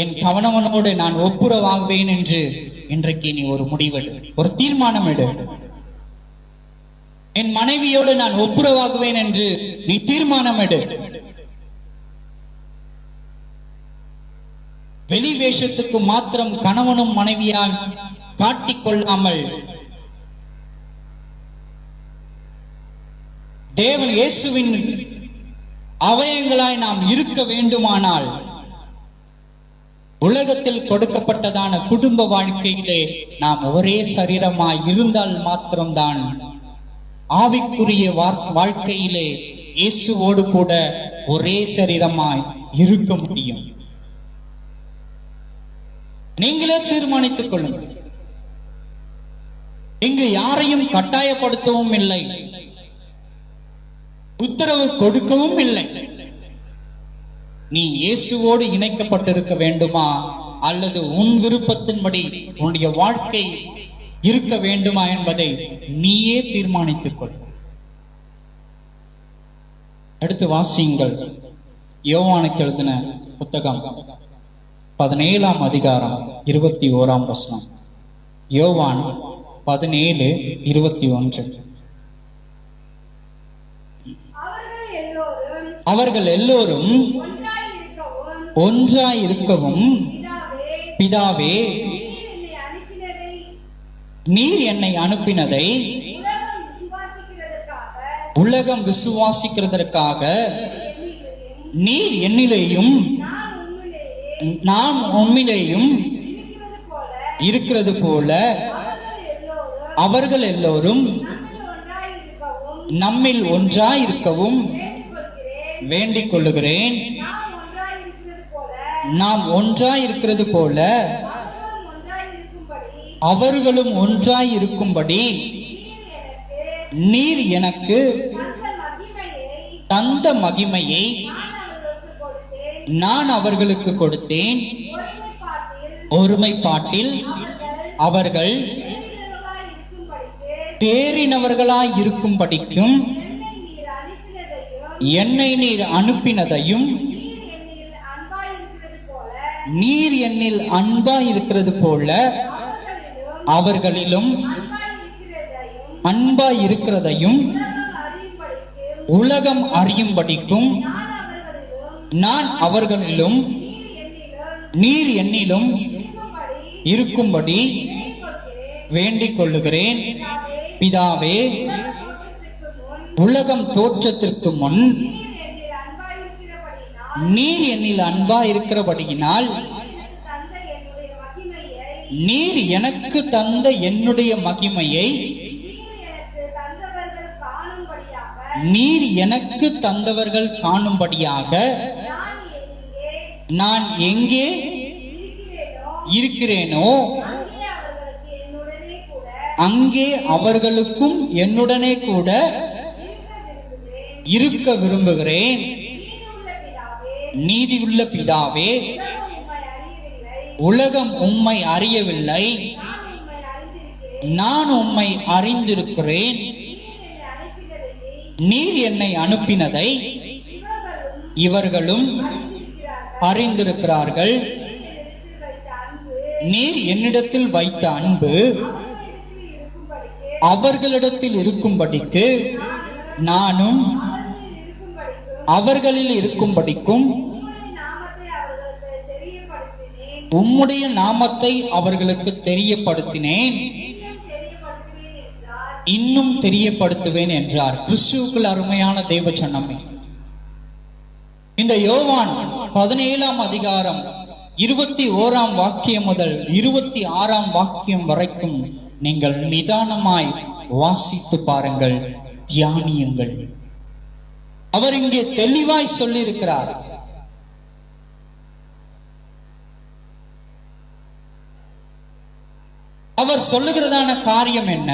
என் கணவனோடு நான் ஒப்புரவாகுவேன் என்று இன்றைக்கு நீ ஒரு முடிவெடு, ஒரு தீர்மானம் எடு. என் மனைவியோடு நான் ஒப்புரவாகுவேன் என்று நீ தீர்மானம் எடு. வெளி வேஷத்துக்கு மாத்திரம் கணவனும் மனைவியால் காட்டிக்கொள்ளாமல் தேவன் இயேசுவின் அவயங்களாய் நாம் இருக்க வேண்டுமானால் உலகத்தில் கொடுக்கப்பட்டதான குடும்ப வாழ்க்கையிலே நாம் ஒரே சரீரமாய் இருந்தால் மாத்திரம்தான் ஆவிக்குரிய வாழ்க்கையிலே இயேசுவோடு கூட ஒரே சரீரமாய் இருக்க முடியும். நீங்களே தீர்மானித்துக் கொள்ளுங்கள். இங்கு யாரையும் கட்டாயப்படுத்தவும் இல்லை, உத்தரவு கொடுக்கவும் இல்லை. நீ இயேசுவோடு இணைக்கப்பட்டிருக்க வேண்டுமா அல்லது உன் விருப்பத்தின்படி உன்னுடைய வாழ்க்கை இருக்க வேண்டுமா என்பதை நீயே தீர்மானித்துக் கொள். அடுத்து வாசியுங்கள். யோவானுக்கு எழுதின புத்தகம் 17ஆம் அதிகாரம் 21ஆம் வசனம். யோவான் 17:21. அவர்கள் எல்லோரும் ஒன்றாயிருக்கவும் பிதாவே நீர் என்னை அனுப்பினதை உலகம் விசுவாசிக்கிறதற்காக நீர் என்னிலேயும் நாம் உம்மிலேயும் இருக்கிறது போல அவர்கள் எல்லோரும் நம்மில் ஒன்றாயிருக்கவும் வேண்டிக் கொள்ளுகிறேன். நாம் ஒன்றாயிருக்கிறது போல அவர்களும் ஒன்றாயிருக்கும்படி நீர் எனக்கு தந்த மகிமையை நான் அவர்களுக்கு கொடுத்தேன். ஒருமைப்பாட்டில் அவர்கள் தேறினவர்களாய் இருக்கும்படிக்கும் என்னை நீர் அனுப்பினதையும் நீர் என்னில் அன்பாய் இருக்கிறது போல அவர்களிலும் அன்பாய் இருக்கிறதையும் உலகம் அறியும்படிக்கும் நான் அவர்களிலும் நீர் என்னிலும் இருக்கும்படி வேண்டிக் கொள்ளுகிறேன். பிதாவே, உலகம் தோற்றத்திற்கு முன் நீர் என்னில் அன்பாய் இருக்கிறபடியினால் நீர் எனக்கு தந்த என்னுடைய மகிமையை நீர் எனக்கு தந்தவர்கள் காணும்படியாக நான் எங்கே இருக்கிறேனோ அங்கே அவர்களுக்கும் என்னுடனே கூட இருக்க விரும்புகிறேன். நீதியுள்ள பிதாவே, உலகம் உம்மை அறியவில்லை, நான் உம்மை அறிந்திருக்கிறேன். நீர் என்னை அனுப்பினதை இவர்களும் அறிந்திருக்கிறார்கள். நீர் என்னிடத்தில் வைத்த அன்பு அவர்களிடத்தில் இருக்கும்படிக்கு நானும் அவர்களில் இருக்கும்படிக்கும் உம்முடைய நாமத்தை அவர்களுக்கு தெரியப்படுத்தினேன், இன்னும் தெரியப்படுத்துவேன் என்றார். கிறிஸ்துவுக்குள் அருமையான தேவ ஜனமே, இந்த யோவான் 17ஆம் அதிகாரம் 21ஆம் வாக்கியம் முதல் 26ஆம் வாக்கியம் வரைக்கும் நீங்கள் நிதானமாய் வாசித்து பாருங்கள், தியானியுங்கள். அவர் இங்கே தெளிவாய் சொல்லி இருக்கிறார். அவர் சொல்லுகிறதான காரியம் என்ன?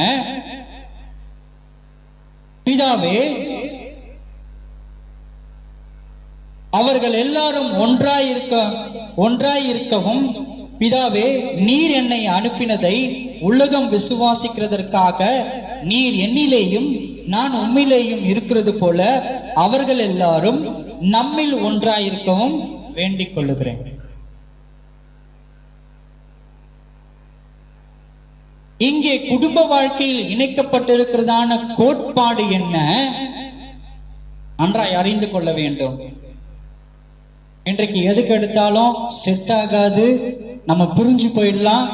பிதாவே, அவர்கள் எல்லாரும் ஒன்றாயிருக்கவும், பிதாவே, நீர் என்னை அனுப்பினதை உலகம் விசுவாசிக்கிறதற்காக நீர் என்னிலேயும் நான் உம்மிலேயும் இருக்கிறது போல அவர்கள் எல்லாரும் நம்மில் ஒன்றாயிருக்கவும் வேண்டிக் கொள்ளுகிறேன். இங்கே குடும்ப வாழ்க்கையில் இணைக்கப்பட்டிருக்கிறதான கோட்பாடு என்ன? நன்றாய் அறிந்து கொள்ள வேண்டும். இன்றைக்கு எதுக்கு எடுத்தாலும் செட் ஆகாது, நம்ம பிரிஞ்சு போயிடலாம்,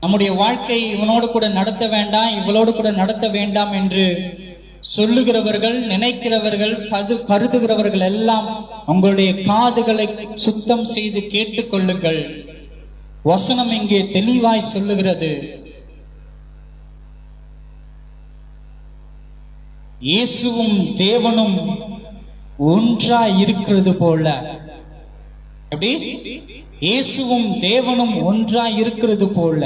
நம்முடைய வாழ்க்கை இவனோடு கூட நடத்த வேண்டாம், இவளோடு கூட நடத்த வேண்டாம் என்று சொல்லுகிறவர்கள், நினைக்கிறவர்கள், கருதுகிறவர்கள் எல்லாம் உங்களுடைய காதுகளை சுத்தம் செய்து கேட்டுக்கொள்ளுங்கள். வசனம் இங்கே தெளிவாய் சொல்லுகிறது, இயேசுவும் தேவனும் ஒன்றாய் இருக்கிறது போல. எப்படி? இயேசுவும் தேவனும் ஒன்றாய் இருக்கிறது போல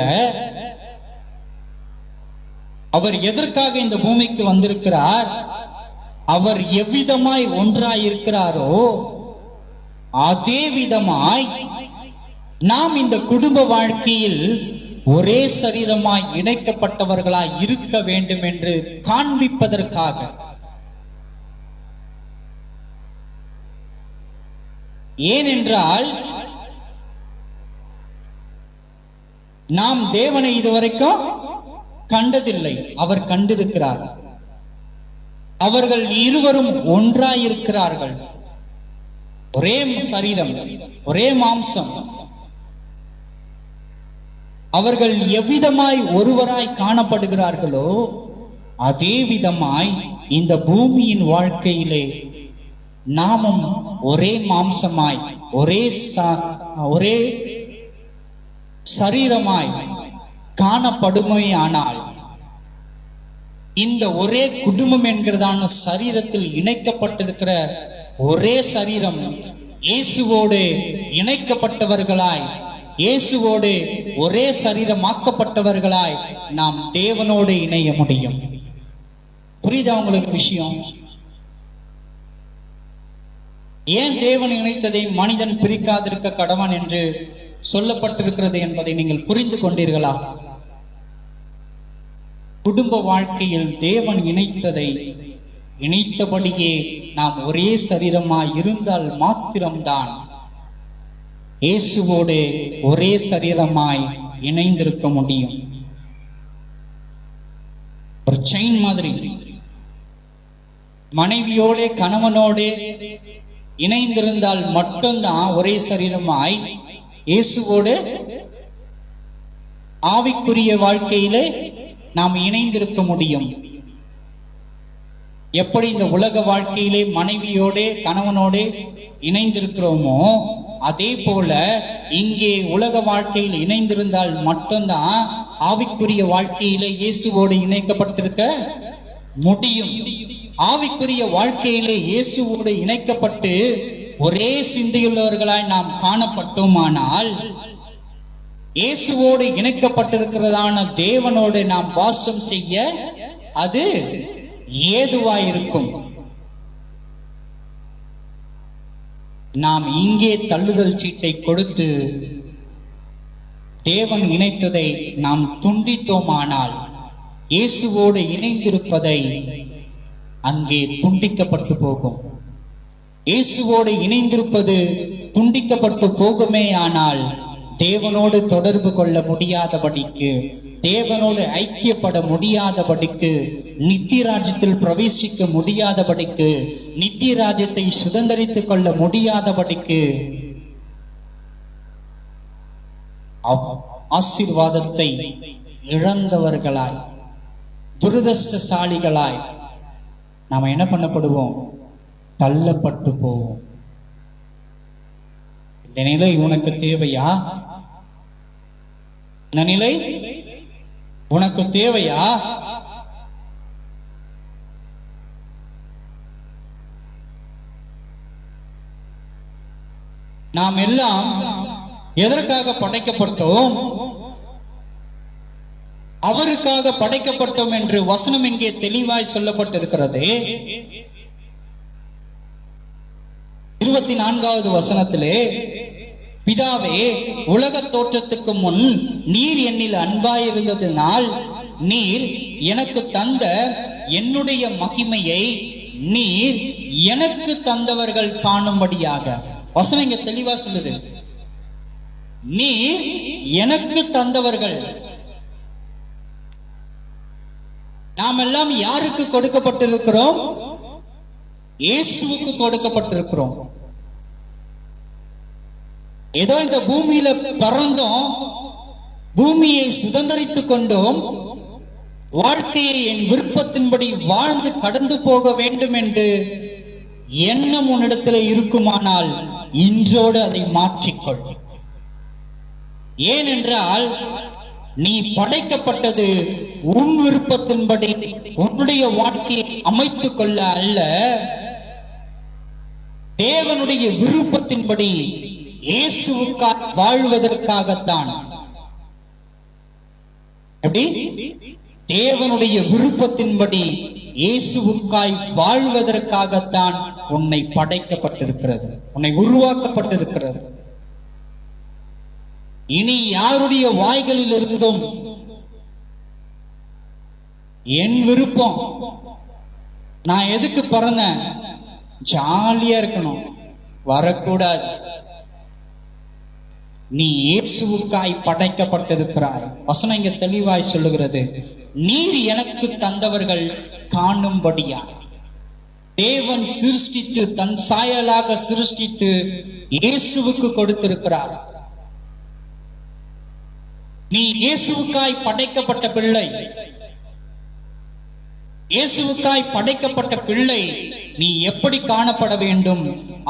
அவர் எதற்காக இந்த பூமிக்கு வந்திருக்கிறார்? அவர் எவ்விதமாய் ஒன்றாய் இருக்கிறாரோ அதே விதமாய் நாம் இந்த குடும்ப வாழ்க்கையில் ஒரே சரீரமாய் இணைக்கப்பட்டவர்களாய் இருக்க வேண்டும் என்று காண்பிப்பதற்காக. ஏனென்றால் நாம் தேவனை இதுவரைக்கும் கண்டதில்லை, அவர் கண்டிருக்கிறார். அவர்கள் இருவரும் ஒன்றாயிருக்கிறார்கள், ஒரே சரீரம், ஒரே மாம்சம். அவர்கள் எவ்விதமாய் ஒருவராய் காணப்படுகிறார்களோ அதே விதமாய் இந்த பூமியின் வாழ்க்கையிலே நாமும் ஒரே மாம்சமாய், ஒரே சரீரமாய் காணப்படுமையானால் இந்த ஒரே குடும்பம் என்கிறதான சரீரத்தில் இணைக்கப்பட்டிருக்கிற ஒரே சரீரம் இயேசுவோடு இணைக்கப்பட்டவர்களாய், இயேசுவோடு ஒரே சரீரமாக்கப்பட்டவர்களாய் நாம் தேவனோடு இணைய முடியும். புரியுதா உங்களுக்கு விஷயம்? ஏன் தேவன் இணைத்ததை மனிதன் பிரிக்காதிருக்க கடவன் என்று சொல்லப்பட்டிருக்கிறது என்பதை நீங்கள் புரிந்து கொண்டீர்களா? குடும்ப வாழ்க்கையில் தேவன் இணைத்ததை இணைத்தபடியே நாம் ஒரே சரீரமாய் இருந்தால் மாத்திரம்தான் இயேசுவோடு ஒரே சரீரமாய் இணைந்திருக்க முடியும். ஒரு செயின் மாதிரி மனைவியோட கணவனோட இணைந்திருந்தால் மட்டும்தான் ஒரே சரீரமாய் இயேசுவோடு ஆவிக்குரிய வாழ்க்கையிலே நாம் இணைந்திருக்க முடியும். எப்படி இந்த உலக வாழ்க்கையிலே மனைவியோட கணவனோட இணைந்திருக்கிறோமோ அதே போல இங்கே உலக வாழ்க்கையில் இணைந்திருந்தால் மட்டும்தான் ஆவிக்குரிய வாழ்க்கையிலே இயேசுவோடு இணைக்கப்பட்டிருக்க முடியும். ஆவிக்குரிய வாழ்க்கையிலே இயேசுவோடு இணைக்கப்பட்டு ஒரே சிந்தையுள்ளவர்களாய் நாம் காணப்பட்டோமானால் இயேசுவோடு இணைக்கப்பட்டிருக்கிறதான தேவனோடு நாம் வாசம் செய்ய அது ஏதுவாயிருக்கும். நாம் இங்கே தள்ளுதல் சீட்டை கொடுத்து தேவன் இணைத்ததை நாம் துண்டித்தோமானால் இயேசுவோடு இணைந்திருப்பதை அங்கே துண்டிக்கப்பட்டு போகும். இயேசுவோடு இணைந்திருப்பது துண்டிக்கப்பட்டு போகுமே ஆனால் தேவனோடு தொடர்பு கொள்ள முடியாதபடிக்கு, தேவனோடு ஐக்கியப்பட முடியாதபடிக்கு, நித்திய ராஜ்யத்தில் பிரவேசிக்க முடியாதபடிக்கு, நித்திய ராஜ்யத்தை சுதந்தரித்துக் கொள்ள முடியாதபடிக்கு, ஆசீர்வாதத்தை இழந்தவர்களாய், துரதிர்ஷ்டசாலிகளாய் நாம என்ன பண்ணப்படுவோம்? தள்ளப்பட்டு போவோம். இந்த நிலை உனக்கு தேவையா? இந்த நிலை உனக்கு தேவையா? நாம் எல்லாம் எதற்காக படைக்கப்பட்டோம்? அவருக்காக படைக்கப்பட்டோம் என்று வசனம் இங்கே தெளிவாய் சொல்லப்பட்டிருக்கிறது. 24வது வசனத்திலே, பிதாவே, உலக தோற்றத்துக்கு முன் நீர் என்னில் அன்பாயிருந்ததினால் நீர் எனக்கு தந்த என்னுடைய மகிமையை நீர் எனக்கு தந்தவர்கள் காணும்படியாக. வசனம் இங்க தெளிவா சொல்லுது, நீர் எனக்கு தந்தவர்கள். நாம் எல்லாம் யாருக்கு கொடுக்கப்பட்டிருக்கிறோம்? இயேசுவுக்கு கொடுக்கப்பட்டிருக்கிறோம். ஏதோ இந்த பூமியில பிறந்தோம், பூமியை சுதந்திரித்துக் கொண்டோம், வாழ்க்கையை என் விருப்பத்தின்படி வாழ்ந்து கடந்து போக வேண்டும் என்று எண்ணம் உன்னிடத்தில் இருக்குமானால் இன்றோடு அதை மாற்றிக்கொள். ஏனென்றால் நீ படைக்கப்பட்டது உன் விருப்பத்தின்படி உன்னுடைய வாழ்க்கையை அமைத்துக் கொள்ள அல்ல, தேவனுடைய விருப்பத்தின்படி இயேசுவுக்காக வாழ்வதற்காகத்தான். எப்படி? தேவனுடைய விருப்பத்தின்படி இயேசுவுக்காய் வாழ்வதற்காகத்தான் உன்னை படைக்கப்பட்டிருக்கிறது, உன்னை உருவாக்கப்பட்டிருக்கிறது. இனி யாருடைய வாய்களில் இருந்தும் என் விருப்பம், நான் எதுக்கு பிறந்தேன், ஜாலியா இருக்கணும், வரக்கூடாது. நீ இயேசுவுக்காய் படைக்கப்பட்டிருக்கிறாய். வசனம் இங்க தெளிவாய் சொல்லுகிறது, நீர் எனக்கு தந்தவர்கள் காணும்படியா. தேவன் சிருஷ்டித்து தன் சாயலாக சிருஷ்டித்து இயேசுவுக்கு கொடுத்திருக்கிறார். நீ இயேசுவுக்காய் படைக்கப்பட்ட பிள்ளை. இயேசுவுக்காய் படைக்கப்பட்ட பிள்ளை நீ எப்படி காணப்பட வேண்டும்?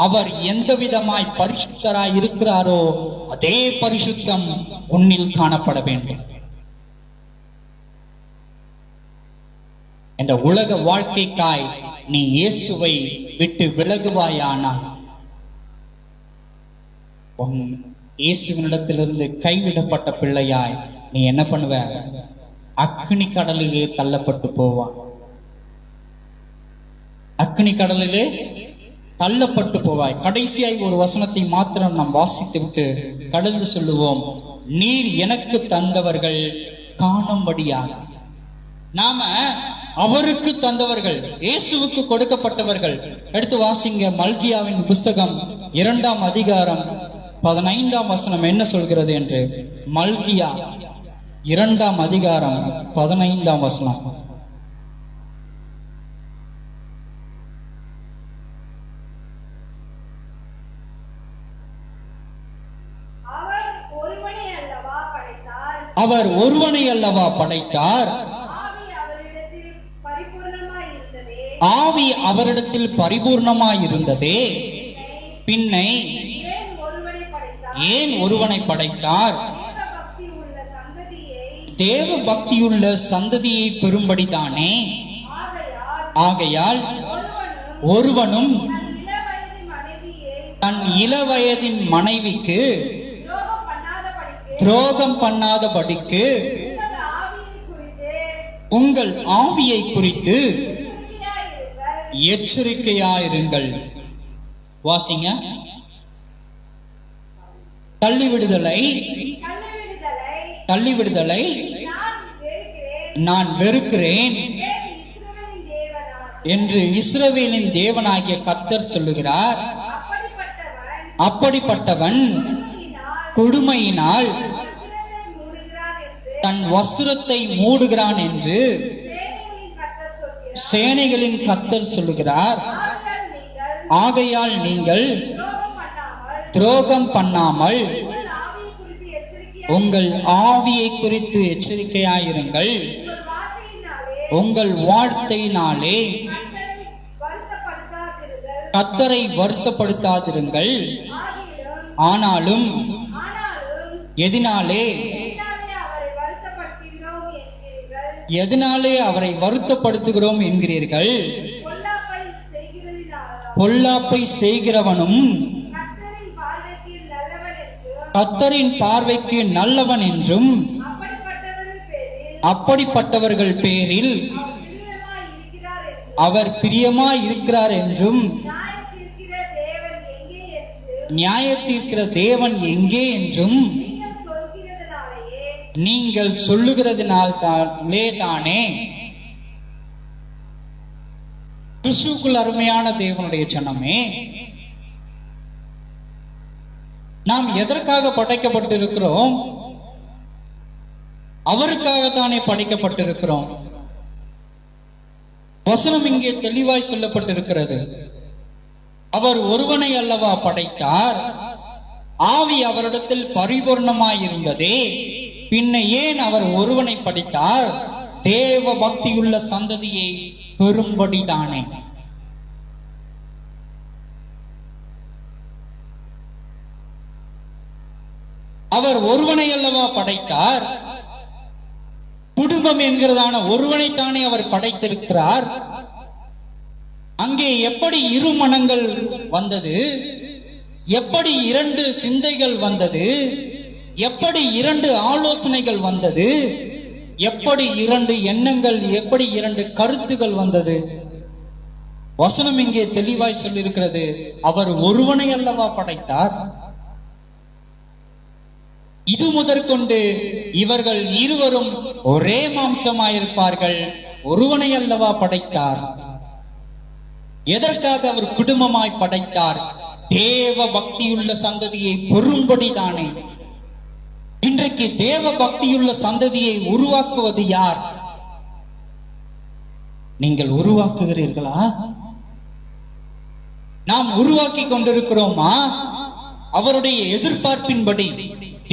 அவர் எந்த விதமாய் பரிசுத்தராய் இருக்கிறாரோ அதே பரிசுத்தம் உன்னில் காணப்பட வேண்டும். இந்த உலக வாழ்க்கைக்காய் நீ இயேசுவை விட்டு விலகுவாயானால் உன் இயேசுவினிடத்திலிருந்து கைவிடப்பட்ட பிள்ளையாய் நீ என்ன பண்ணுவ? அக்னி கடலிலே தள்ளப்பட்டு போவான். அக்னி கடலிலே தள்ளப்பட்டு போவாய். கடைசியாய் ஒரு வசனத்தை மாத்திரம் நாம் வாசித்து விட்டு கடந்து சொல்லுவோம், நீர் எனக்கு தந்தவர்கள் காணும்படியாக. நாம அவருக்கு தந்தவர்கள், இயேசுவுக்கு கொடுக்கப்பட்டவர்கள். எடுத்து வாசிங்க, மல்கியாவின் புஸ்தகம் 2ஆம் அதிகாரம் 15ஆம் வசனம் என்ன சொல்கிறது என்று. மல்கியா 2ஆம் அதிகாரம் 15ஆம் வசனம். அவர் ஒருவனை அல்லவா படைத்தார், ஆவி அவரிடத்தில் பரிபூர்ணமாயிருந்ததே, பின்னை ஏன் ஒருவனை படைத்தார்? தேவ பக்தியுள்ள சந்ததியை பெறும்படிதானே. ஆகையால் ஒருவனும் தன் இளவயதின் மனைவிக்கு துரோகம் பண்ணாதபடிக்கு உங்கள் ஆவியை குறித்து எச்சரிக்கையாயிருங்கள். வாசிங்க. தள்ளிவிடுதலை நான் வெறுக்கிறேன் என்று இஸ்ரவேலின் தேவனாகிய கர்த்தர் சொல்லுகிறார். அப்படிப்பட்டவன் கொடுமையினால் தன் வஸ்திரத்தை மூடுகிறான் என்று சேனைகளின் கர்த்தர் சொல்லுகிறார். ஆகையால் நீங்கள் துரோகம் பண்ணாமல் உங்கள் ஆவியை குறித்து எச்சரிக்கையாயிருங்கள். உங்கள் வார்த்தையினாலே கர்த்தரை வருத்தப்படுத்தாதிருங்கள். ஆனாலும் எதனாலே அவரை வருத்தப்படுத்துகிறோம் என்கிறீர்கள்? பொல்லாப்பை செய்கிறவனும் கர்த்தரின் பார்வைக்கு நல்லவன் என்றும் அப்படிப்பட்டவர்கள் பேரில் அவர் பிரியமாய் இருக்கிறார் என்றும் அவர் பிரியமாய் இருக்கிறார் என்றும் நியாயத்தீர்க்கிற தேவன் எங்கே என்றும் நியாயத்தீர்க்கிற தேவன் எங்கே என்றும் நீங்கள் சொல்கிறதுனாலேயே நீங்கள் சொல்லுகிறதுனாலே தானே. கிறிஸ்துவுக்குள் அருமையான தேவனுடைய ஜனமே, நாம் எதற்காக படைக்கப்பட்டிருக்கிறோம்? அவருக்காகத்தானே படைக்கப்பட்டிருக்கிறோம். வசனம் இங்கே தெளிவாய் சொல்லப்பட்டிருக்கிறது. அவர் ஒருவனை அல்லவா படைத்தார், ஆவி அவரிடத்தில் பரிபூர்ணமாயிருந்ததே, பின்ன ஏன் அவர் ஒருவனை படைத்தார்? தேவ பக்தியுள்ள சந்ததியை பெறும்படிதானே. அவர் ஒருவனை அல்லவா படைத்தார், குடும்பம் என்கிறதான ஒருவனைத்தானே அவர் படைத்திருக்கிறார். அங்கே எப்படி இரு மனங்கள் வந்தது? எப்படி இரண்டு சிந்தைகள் வந்தது? எப்படி இரண்டு ஆலோசனைகள் வந்தது? எப்படி இரண்டு எண்ணங்கள், எப்படி இரண்டு கருத்துகள் வந்தது? வசனம் இங்கே தெளிவாய் சொல்லியிருக்கிறது. அவர் ஒருவனை அல்லவா படைத்தார். இது முதற்கொண்டு இவர்கள் இருவரும் ஒரே மாம்சமாயிருப்பார்கள். ஒருவனை அல்லவா படைத்தார். எதற்காக அவர் குடும்பமாய் படைத்தார்? தேவ பக்தியுள்ள சந்ததியை பெறும்படிதானே. இன்றைக்கு தேவ பக்தியுள்ள சந்ததியை உருவாக்குவது யார்? நீங்கள் உருவாக்குகிறீர்களா? நாம் உருவாக்கி கொண்டிருக்கிறோமா? அவருடைய எதிர்பார்ப்பின்படி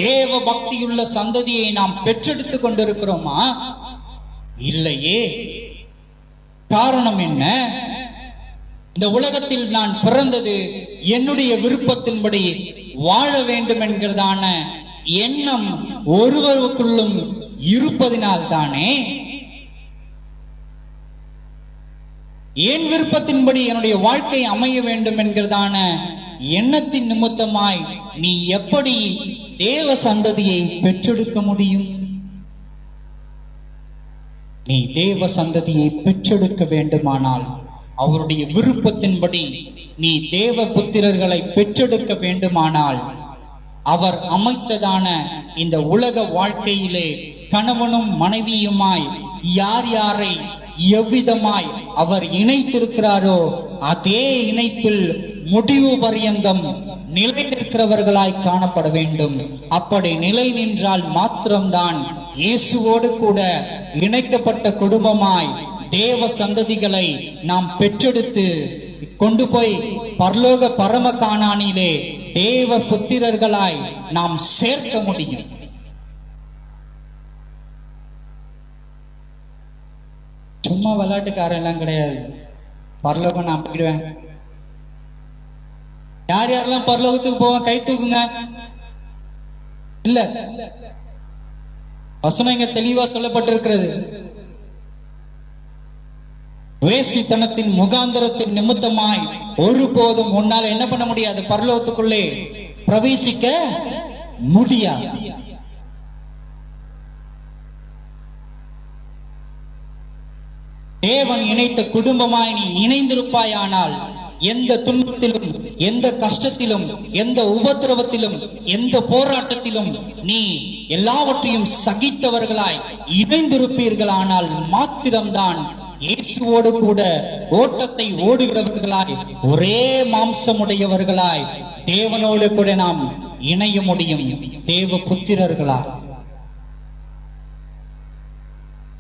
தேவ பக்தியுள்ள சந்ததியை நாம் பெற்றெடுத்துக் கொண்டிருக்கிறோமா? இல்லையே. காரணம் என்ன? இந்த உலகத்தில் நான் பிறந்தது என்னுடைய விருப்பத்தின்படி வாழ வேண்டும் என்கிறதான எண்ணம் ஒருவருக்குள்ளும் இருப்பதினால் தானே. என் விருப்பத்தின்படி என்னுடைய வாழ்க்கை அமைய வேண்டும் என்கிறதான எண்ணத்தின் நிமித்தமாய் நீ எப்படி தேவ சந்ததியை பெற்றெடுக்க முடியும்? நீ தேவ சந்ததியை பெற்றெடுக்க வேண்டுமானால் அவருடைய விருப்பத்தின்படி நீ தேவ புத்திரர்களை பெற்றெடுக்க வேண்டுமானால் அவர் அமைத்ததான இந்த உலக வாழ்க்கையிலே கணவனும் மனைவியுமாய் யார் யாரை எவ்விதமாய் அவர் இணைத்திருக்கிறாரோ அதே இணைப்பில் முடிவு பரியந்தம் நிலை நிற்கிறவர்களாய் காணப்பட வேண்டும். அப்படி நிலை நின்றால் மாத்திரம்தான் இயேசுவோடு கூட இணைக்கப்பட்ட குடும்பமாய் தேவ சந்ததிகளை நாம் பெற்றெடுத்து கொண்டு போய் பரலோக பரம கானானிலே தேவ புத்திரர்களாய் நாம் சேர்க்க முடியும். சும்மா விளையாட்டுக்காரன் எல்லாம் கிடையாது. பரலோகம் நான் போயிடுவேன். யார் யாரெல்லாம் பரலோகத்துக்கு போவேன் கை தூக்குங்க. இல்ல, வசனம் இங்க தெளிவா சொல்லப்பட்டிருக்கிறது. வேசித்தனத்தின் முகாந்திரத்தின் நிமித்தமாய் ஒருபோதும் உன்னால் என்ன பண்ண முடியாது? பரலோகத்துக்குள்ளே பிரவேசிக்க முடியாது. தேவன் இணைத்த குடும்பமாய் நீ இணைந்திருப்பாயானால் எந்த துன்பத்திலும், எந்த கஷ்டத்திலும், எந்த உபத்திரவத்திலும், எந்த போராட்டத்திலும் நீ எல்லாவற்றையும் சகித்தவர்களாய் இணைந்திருப்பீர்களானால் மாத்திரம்தான் இயேசுவோடு கூட ஓட்டத்தை ஓடுகிறவர்களாய் ஒரே மாம்சமுடையவர்களாய் தேவனோடு கூட நாம் இணைய முடியும். தேவ புத்திரர்களாய்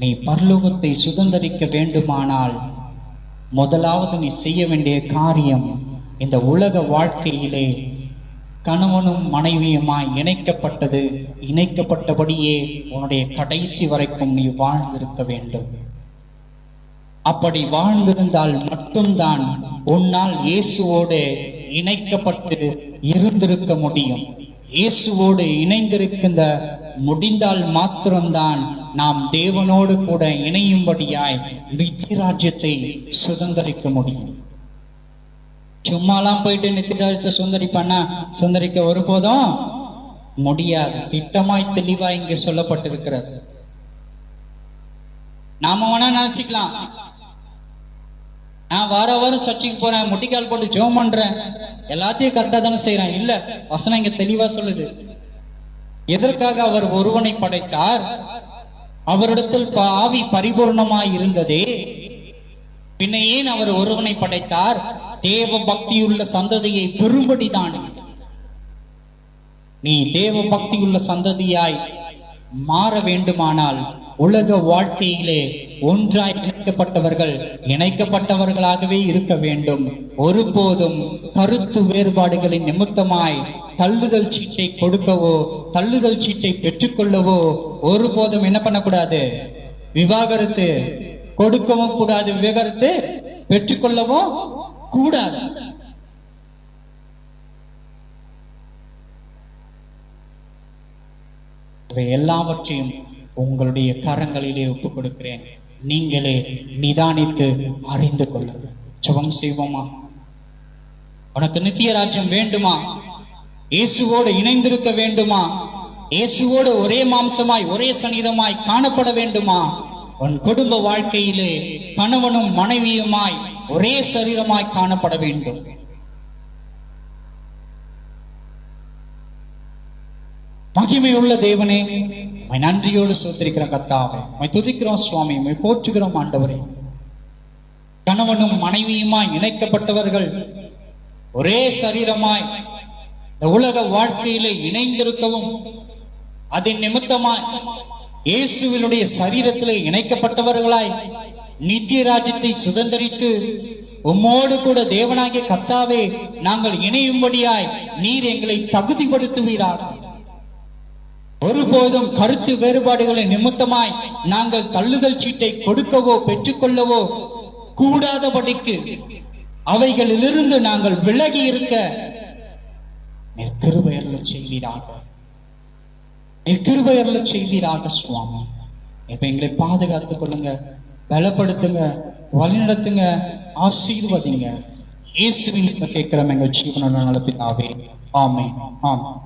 நீ பரலோகத்தை சுதந்தரிக்க வேண்டுமானால் முதலாவது நீ செய்ய வேண்டிய காரியம், இந்த உலக வாழ்க்கையிலே கணவனும் மனைவியுமாய் இணைக்கப்பட்டபடியே உன்னுடைய கடைசி வரைக்கும் நீ வாழ்ந்திருக்க வேண்டும். அப்படி வாழ்ந்திருந்தால் மட்டும்தான் உன்னால் இயேசுவோடு இணைக்கப்பட்டு இருந்திருக்க முடியும். இயேசுவோடு இணைந்திருக்கின்ற முடிந்தால் மாத்திரம்தான் நாம் தேவனோடு கூட இணையும்படியாய் நித்திய ராஜ்யத்தை சுதந்தரிக்க முடியும். சும்மாலாம் போயிட்டு நித்திய ராஜ்யத்தை சுதந்தரிக்க ஒருபோதும் முடியாது. திட்டமாய் தெளிவாய் இங்கே சொல்லப்பட்டிருக்கிறது. நாம வேணா நினைச்சுக்கலாம், நான் வாரம் சர்ச்சுக்கு போறேன், முட்டிக்கால் போட்டு ஜெபம் பண்றேன், எல்லாத்தையும் கரெக்டா தானே செய்யறேன். இல்ல, வசனம் இங்க தெளிவா சொல்லுது. எதற்காக அவர் ஒருவனை படைத்தார்? அவரிடத்தில் ஆவி பரிபூர்ணமாய் இருந்ததே. பின்ன ஏன் அவர் ஒருவனை படைத்தார்? தேவ பக்தியுள்ள சந்ததியை பெறும்படிதானே. நீ தேவ பக்தியுள்ள சந்ததியாய் மாற வேண்டுமானால் உலக வாழ்க்கையிலே ஒன்றாய் இணைக்கப்பட்டவர்களாகவே இருக்க வேண்டும். ஒருபோதும் கருத்து வேறுபாடுகளின் நிமித்தமாய் தள்ளுதல் சீட்டை கொடுக்கவோ தள்ளுதல் சீட்டை பெற்றுக்கொள்ளவோ ஒருபோதும் என்ன பண்ணக்கூடாது? விவாகரத்து கொடுக்கவும் கூடாது, விவாகரத்து பெற்றுக்கொள்ளவும் கூடாது. எல்லாவற்றையும் உங்களுடைய கரங்களிலே ஒப்புக் கொடுக்கிறேன். நீங்களே நிதானித்து அறிந்து கொள்ளுங்கள். ஜெபம் செய்வோமா? உனக்கு நித்திய ராஜ்யம் வேண்டுமா? இயேசுவோடு இணைந்திருக்க வேண்டுமா? இயேசுவோடு ஒரே மாம்சமாய் ஒரே சரீரமாய் காணப்பட வேண்டுமா? உன் குடும்ப வாழ்க்கையிலே கணவனும் மனைவியுமாய் ஒரே சரீரமாய் காணப்பட வேண்டும். மகிமையுள்ள தேவனே, நன்றியோடு சோத்திரிக்கிற கர்த்தாவே, துதிக்கிறோம் சுவாமி, போற்றுகிறோம் ஆண்டவரே. கணவனும் மனைவியுமாய் இணைக்கப்பட்டவர்கள் ஒரே சரீரமாய் இந்த உலக வாழ்க்கையிலே இணைந்திருக்கவும், அதன் நிமித்தமாய் இயேசுவினுடைய சரீரத்திலே இணைக்கப்பட்டவர்களாய் நித்திய ராஜ்யத்தை சுதந்திரித்து உம்மோடு கூட தேவனாகிய கர்த்தாவே நாங்கள் இணையும்படியாய் நீர் எங்களை தகுதிப்படுத்துவீராக. ஒருபோதும் கருத்து வேறுபாடுகளின் நிமித்தமாய் நாங்கள் தள்ளுதல் சீட்டை கொடுக்கவோ பெற்றுக்கொள்ளவோ கூடாதபடிக்கு அவைகளிலிருந்து நாங்கள் விலகி இருக்க கிருபையருளச் செய்வீராக சுவாமி. இப்ப எங்களை பாதுகாத்துக் கொள்ளுங்க, பலப்படுத்துங்க, வழிநடத்துங்க, ஆசீர்வதிங்க. இயேசுவின் கேட்கிறோம் எங்கள் ஜீவனுள்ள பிதாவே. ஆமென். ஆமென்.